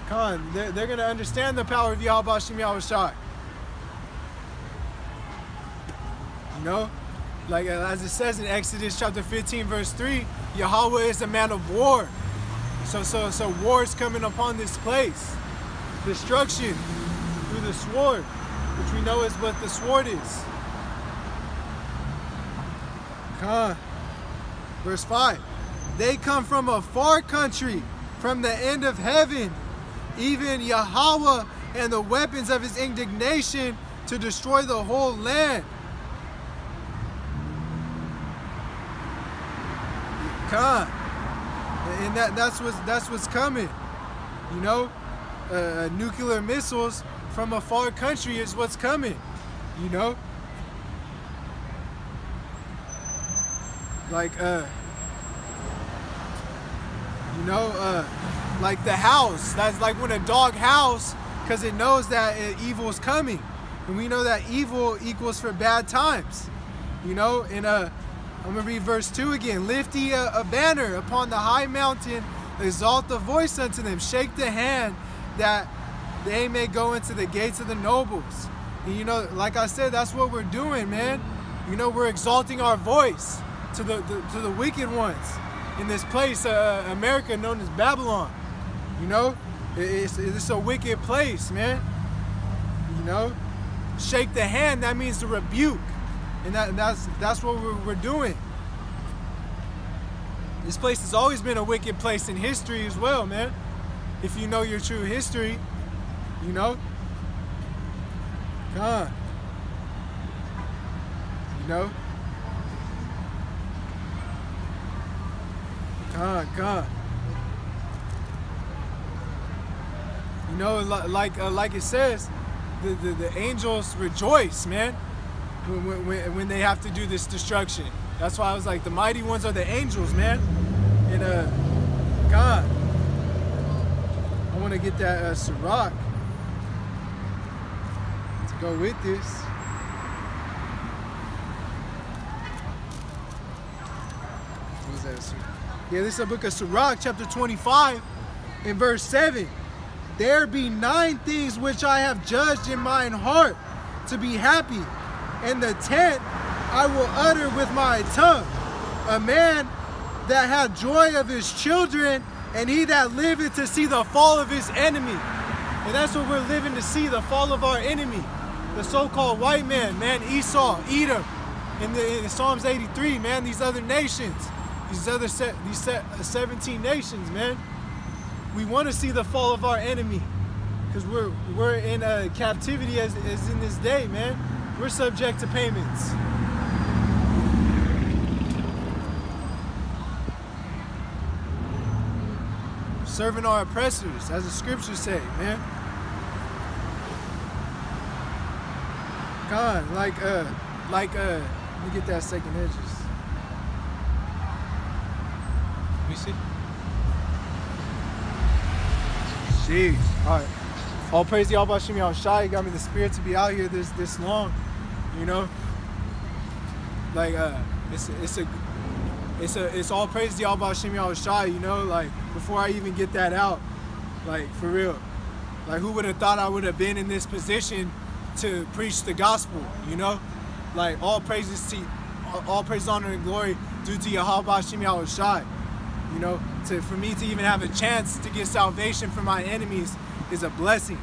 Khan, they're going to understand the power of Yahawashi. You know, like as it says in Exodus chapter 15, verse 3, Yahweh is a man of war. So war is coming upon this place. Destruction through the sword, which we know is what the sword is. Verse 5. They come from a far country, from the end of heaven, even Yahweh and the weapons of his indignation to destroy the whole land. And that's what's coming, you know. Nuclear missiles from a far country is what's coming, you know. Like like the house. That's like when a dog howls because it knows that evil is coming, and we know that evil equals for bad times, you know. And I'm going to read verse 2 again. Lift ye a banner upon the high mountain, exalt the voice unto them, shake the hand that they may go into the gates of the nobles. And you know, like I said, that's what we're doing, man. You know, we're exalting our voice to the wicked ones in this place, America, known as Babylon. You know, it's a wicked place, man. You know, shake the hand, that means to rebuke. And that's what we're doing. This place has always been a wicked place in history as well, man. If you know your true history, you know. God. You know. God. You know, like it says, the angels rejoice, man. When they have to do this destruction. That's why I was like, the mighty ones are the angels, man. And God, I want to get that Sirach. go with this. Yeah, this is the book of Sirach, chapter 25, in verse 7. There be 9 things which I have judged in mine heart to be happy, and the 10th I will utter with my tongue. A man that hath joy of his children, and he that liveth to see the fall of his enemy. And that's what we're living to see, the fall of our enemy. The so-called white man, Esau, Edom, in Psalms 83, man, these other nations. These 17 nations, man. We want to see the fall of our enemy, because we're in captivity as in this day, man. We're subject to payments. Serving our oppressors, as the scriptures say, man. God, let me get that second edges. We see. Jeez. Alright. All praise to Yahawashi Yahawashi. You got me the spirit to be out here this long. You know? Like it's all praise to Yahawashi Yahawashi, you know, like before I even get that out. Like for real. Like who would have thought I would have been in this position to preach the gospel, you know? Like all praise, honor, and glory due to Yahawashi Yahawashi. You know, for me to even have a chance to get salvation from my enemies is a blessing,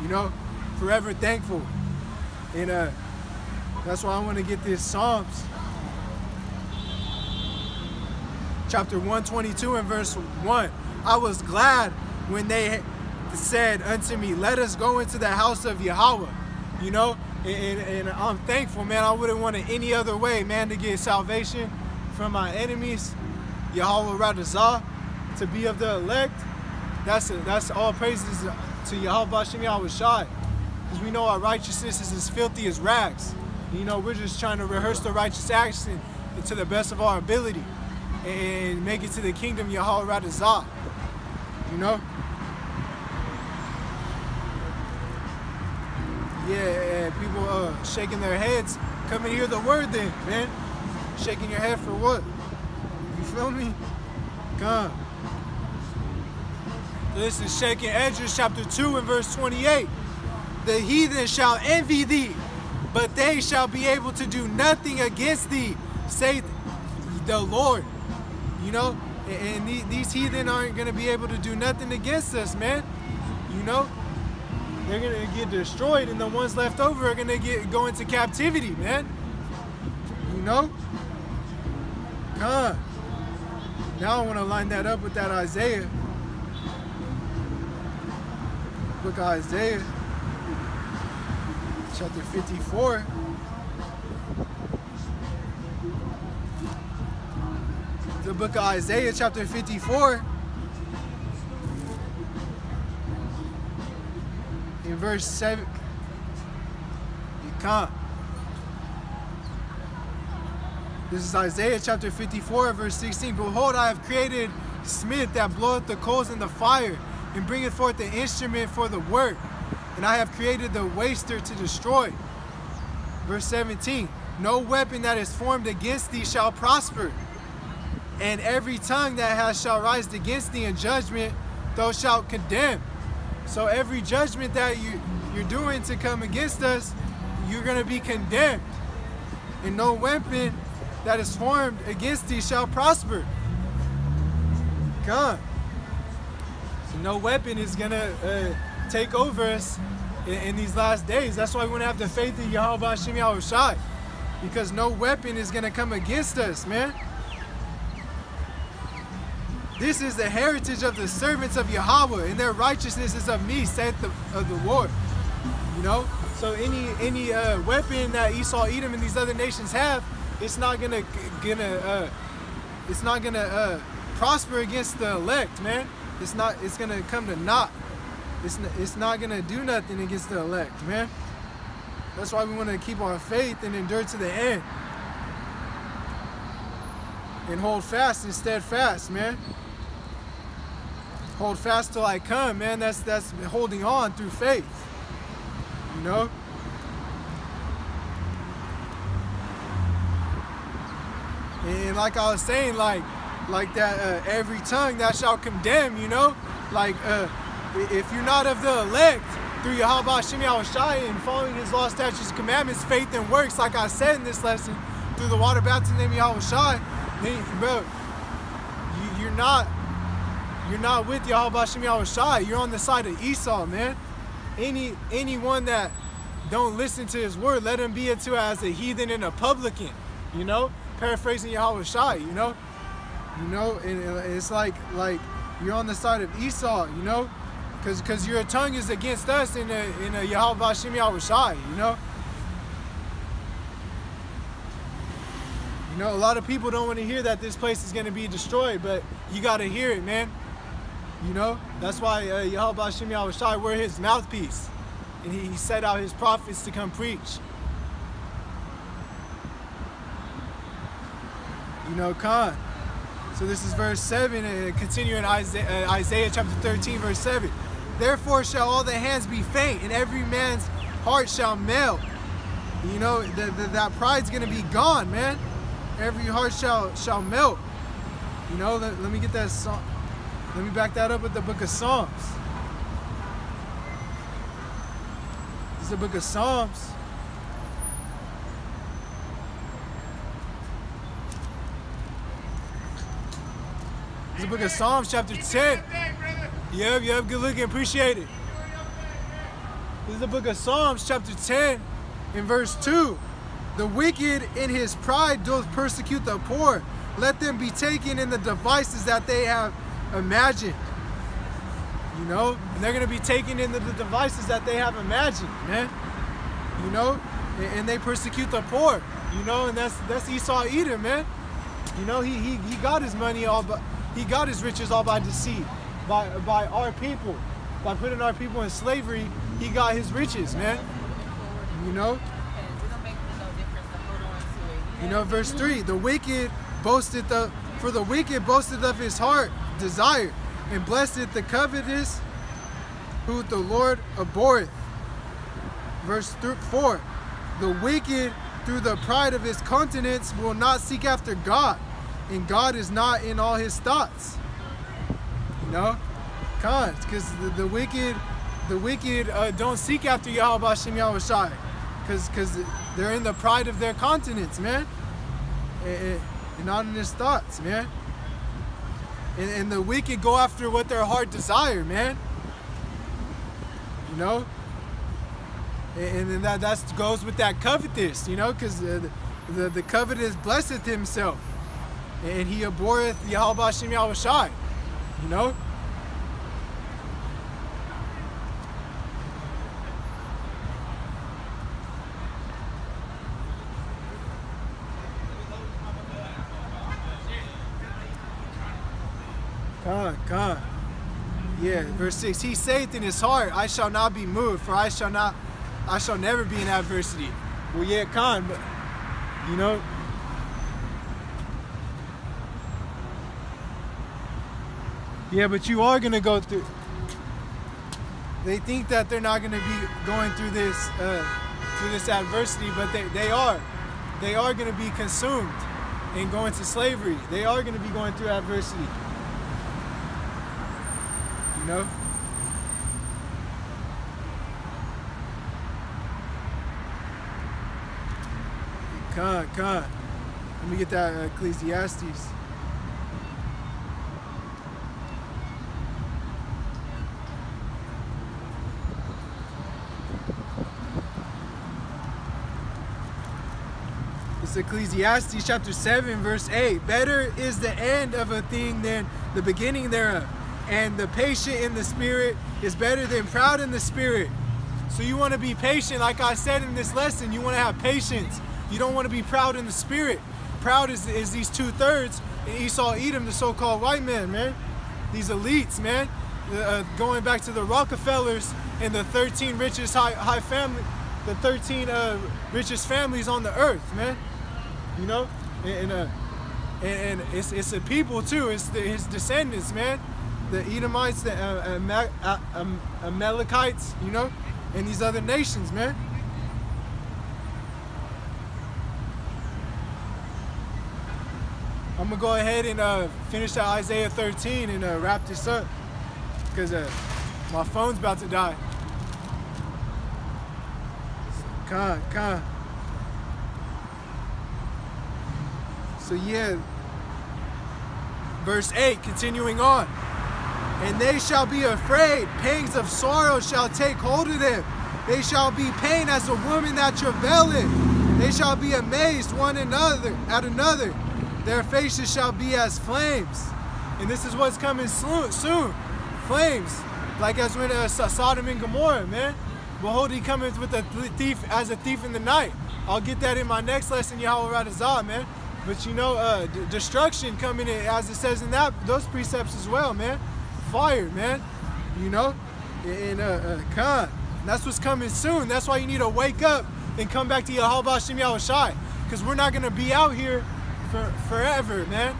you know, forever thankful. And that's why I want to get this Psalms. Chapter 122 and verse 1. I was glad when they said unto me, let us go into the house of Yahweh, you know, and I'm thankful, man. I wouldn't want it any other way, man, to get salvation from my enemies. Yahweh Radazah, to be of the elect. That's all praises to Yahawashi Yahawashi, because we know our righteousness is as filthy as rags. You know, we're just trying to rehearse the righteous action to the best of our ability and make it to the kingdom Yahweh Radazah. You know? Yeah, people shaking their heads. Come and hear the word then, man. Shaking your head for what? You feel me? God. This is shaking Esdras chapter 2 and verse 28. The heathen shall envy thee, but they shall be able to do nothing against thee, saith the Lord. You know, and these heathen aren't going to be able to do nothing against us, man. You know, they're going to get destroyed, and the ones left over are going to go into captivity, man. You know? God. Now I want to line that up with that Isaiah. Book of Isaiah, chapter 54. The book of Isaiah, chapter 54. In verse 7. You can't. This is Isaiah chapter 54, verse 16. Behold, I have created smith that bloweth the coals in the fire, and bringeth forth the instrument for the work. And I have created the waster to destroy. Verse 17. No weapon that is formed against thee shall prosper, and every tongue that shall rise against thee in judgment thou shalt condemn. So every judgment that you're doing to come against us, you're going to be condemned. And no weapon that is formed against thee shall prosper. God. So no weapon is going to take over us in these last days. That's why we want to have the faith in Yahawashi Yahawashi, because no weapon is going to come against us, man. This is the heritage of the servants of Yahweh, and their righteousness is of me, saith the Lord. You know? So any weapon that Esau, Edom, and these other nations have, it's not gonna prosper against the elect, man. It's gonna come to naught. It's not gonna do nothing against the elect, man. That's why we want to keep our faith and endure to the end, and hold fast and steadfast, man. Hold fast till I come, man. That's holding on through faith, you know. And like I was saying, like that, every tongue that shall condemn, you know, like if you're not of the elect through Yahawashi and following His law, statutes, commandments, faith, and works, like I said in this lesson, through the water baptism in Yahawashi, then, bro, you're not with Yahawashi. You're on the side of Esau, man. Anyone that don't listen to His word, let him be into as a heathen and a publican, you know, paraphrasing Yahawashi, you know, and it's like you're on the side of Esau, you know, because your tongue is against us in a Yahawashi, you know. You know, a lot of people don't want to hear that this place is going to be destroyed, but you got to hear it, man. You know, that's why Yahawashi, we're His mouthpiece. And he set out His prophets to come preach. You know, Khan. So this is verse 7, and continuing Isaiah chapter 13, verse 7. Therefore shall all the hands be faint, and every man's heart shall melt. You know, that pride's going to be gone, man. Every heart shall melt. You know, let me get that song. Let me back that up with the book of Psalms. This is the book of Psalms. This is the book of Psalms, chapter 10. Yep, good looking, appreciate it. This is the book of Psalms, chapter 10, in verse 2. The wicked in his pride doth persecute the poor. Let them be taken in the devices that they have imagined. You know, and they're going to be taken into the devices that they have imagined, man. You know, and they persecute the poor. You know, and that's Esau Edom, man. You know, he got his money all, but he got his riches all by deceit, by our people, by putting our people in slavery. He got his riches, man. You know. You know, verse 3, the wicked boasteth for the wicked boasteth of his heart desire, and blesseth the covetous, who the Lord abhorreth. Verse 4, the wicked through the pride of his countenance will not seek after God, and God is not in all his thoughts. You know, because the wicked don't seek after Yahawashi, because they're in the pride of their countenance, man, and not in his thoughts, man. And the wicked go after what their heart desire, man. You know, and then that goes with that covetous, you know, because the covetous blesseth himself, and he abhorreth Yahawashi, you know. Con. Yeah, verse 6. He saith in his heart, I shall not be moved, for I shall never be in adversity. Well, yeah, Con, but you know, yeah, but you are gonna go through. They think that they're not gonna be going through this adversity, but they are. They are gonna be consumed and go into slavery. They are gonna be going through adversity. You know? Con. Let me get that Ecclesiastes. It's Ecclesiastes chapter 7, verse 8. Better is the end of a thing than the beginning thereof, and the patient in the spirit is better than proud in the spirit. So you want to be patient, like I said in this lesson. You want to have patience. You don't want to be proud in the spirit. Proud is these 2/3 in Esau Edom, the so-called white man, man. These elites, man. Going back to the Rockefellers and the 13 richest high family, the 13 richest families on the earth, man. You know, and it's a people too. It's his descendants, man. The Edomites, the Amalekites, you know, and these other nations, man. I'm gonna go ahead and finish that Isaiah 13 and wrap this up, because my phone's about to die. Con. So yeah, verse 8, continuing on. And they shall be afraid, pangs of sorrow shall take hold of them. They shall be pain as a woman that travaileth. They shall be amazed one another at another. Their faces shall be as flames. And this is what's coming soon. Flames. Like as when Sodom and Gomorrah, man. Behold, he cometh with a thief as a thief in the night. I'll get that in my next lesson, Yahawashi, man. But you know, destruction coming in, as it says in those precepts as well, man. Fire, man. You know, and Khan. That's what's coming soon. That's why you need to wake up and come back to Yahawashi, because we're not gonna be out here for forever, man.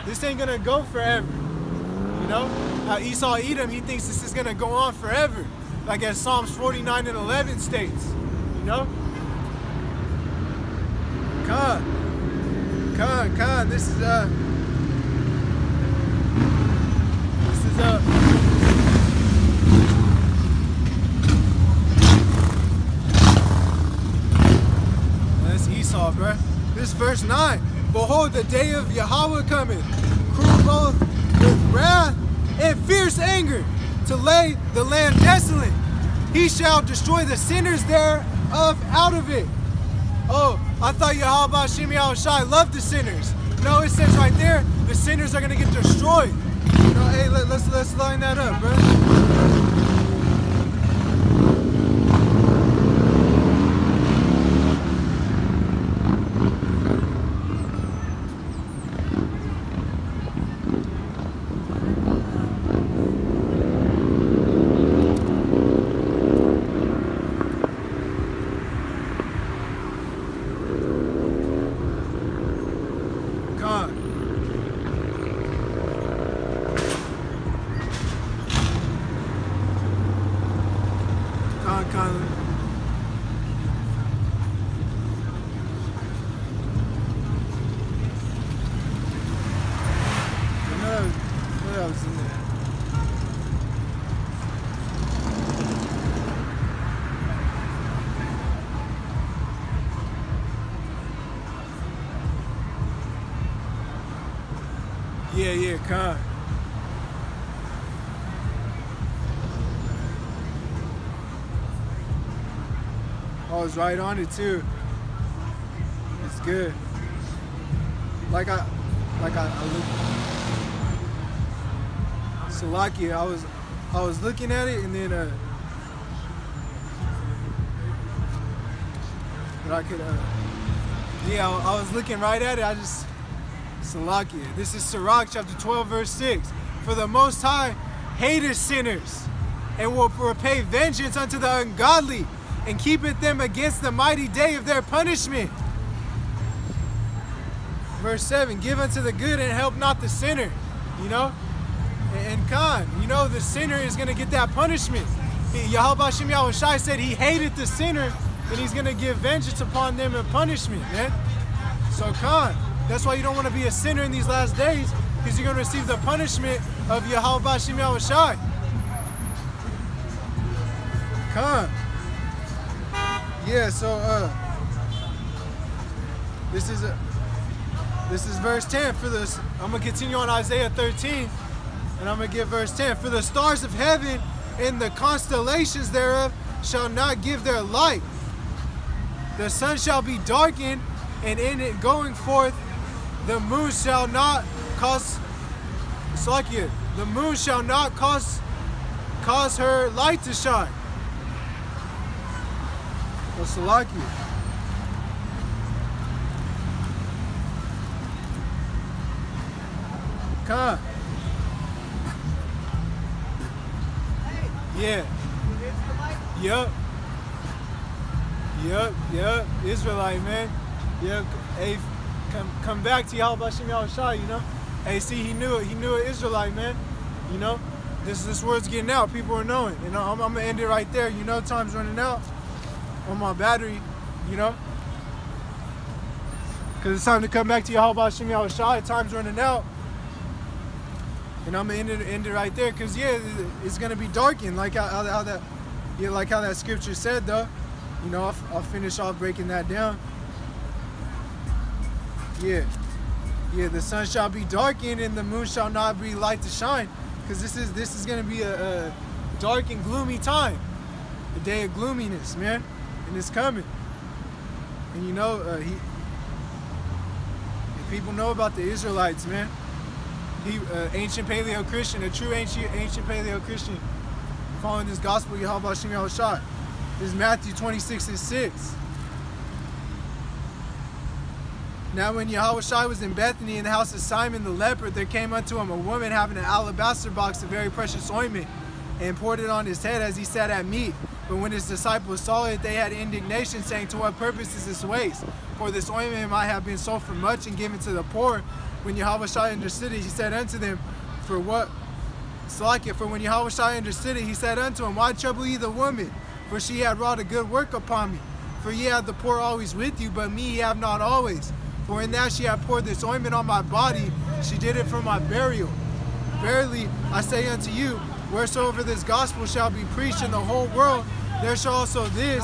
This ain't gonna go forever. You know, how Esau Edom, he thinks this is gonna go on forever, like as Psalms 49 and 11 states. You know, Khan. This is that's Esau, bruh. This is verse 9. Behold, the day of Yahweh cometh, cruel both with wrath and fierce anger, to lay the land desolate. He shall destroy the sinners thereof out of it. Oh, I thought Yahawashi loved the sinners. No, it says right there, the sinners are gonna get destroyed. You know, hey, let's line that up, bro. Yeah, Khan. I was right on it too. It's good. Like I look. Salakia, I was looking at it, and then but I could yeah, I was looking right at it. I just Salakia. This is Sirach chapter 12 verse 6. For the Most High hateth sinners, and will repay vengeance unto the ungodly, and keepeth them against the mighty day of their punishment. Verse 7, give unto the good and help not the sinner. You know? And Khan, you know, the sinner is going to get that punishment. Yahawashi said he hated the sinner, and he's going to give vengeance upon them and punishment, man. So Khan, that's why you don't want to be a sinner in these last days, because you're going to receive the punishment of Yahawashi. Khan. Yeah, so this is verse 10 for this. I'm gonna continue on Isaiah 13, and I'm gonna give verse 10. For the stars of heaven and the constellations thereof shall not give their light. The sun shall be darkened, and in it going forth, the moon shall not cause. Salakia, the moon shall not cause her light to shine. Salakia. Khan. Yeah. Yup. Israelite, man. Yep. Hey, come back to Yahawashi, you know. Hey, see, he knew it. He knew it, Israelite, man. You know, this word's getting out. People are knowing. You know, I'm gonna end it right there. You know, time's running out on my battery. You know. because it's time to come back to Yahawashi, Yahawashi. Time's running out. And I'm gonna end it right there, because yeah, it's gonna be darkened, like how that scripture said, though. You know, I'll finish off breaking that down. Yeah, the sun shall be darkened and the moon shall not be light to shine, because this is gonna be a dark and gloomy time, a day of gloominess, man, and it's coming. And you know, people know about the Israelites, man. Ancient Paleo Christian, a true ancient Paleo Christian, following this gospel, Yahawashi, Yahawashi. This is Matthew 26:6. Now when Yahawashi was in Bethany in the house of Simon the leper, there came unto him a woman having an alabaster box of very precious ointment, and poured it on his head as he sat at meat. But when his disciples saw it, they had indignation, saying, To what purpose is this waste? For this ointment might have been sold for much and given to the poor. When Yahawashi understood it, he said unto them, For when Yahawashi understood it, he said unto him, Why trouble ye the woman? For she had wrought a good work upon me. For ye have the poor always with you, but me ye have not always. For in that she had poured this ointment on my body, she did it for my burial. Verily, I say unto you, wheresoever this gospel shall be preached in the whole world, there shall also this,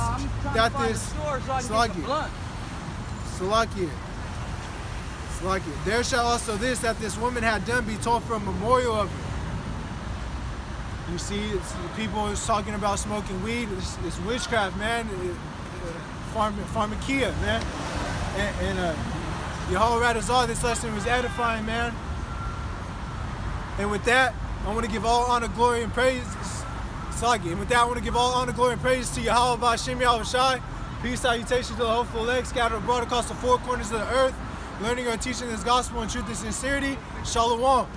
there shall also this that this woman had done be told for a memorial of her. You see, people is talking about smoking weed. It's witchcraft, man. Pharmakia, man. And Yahawashi, this lesson was edifying, man. And with that, I want to give all honor, glory, and praise. And with that, I want to give all honor, glory, and praise to Yahawashi, Yahawashi. Peace, salutations to the hopeful elect scattered abroad across the four corners of the earth, learning and teaching this gospel in truth and sincerity. Shalom.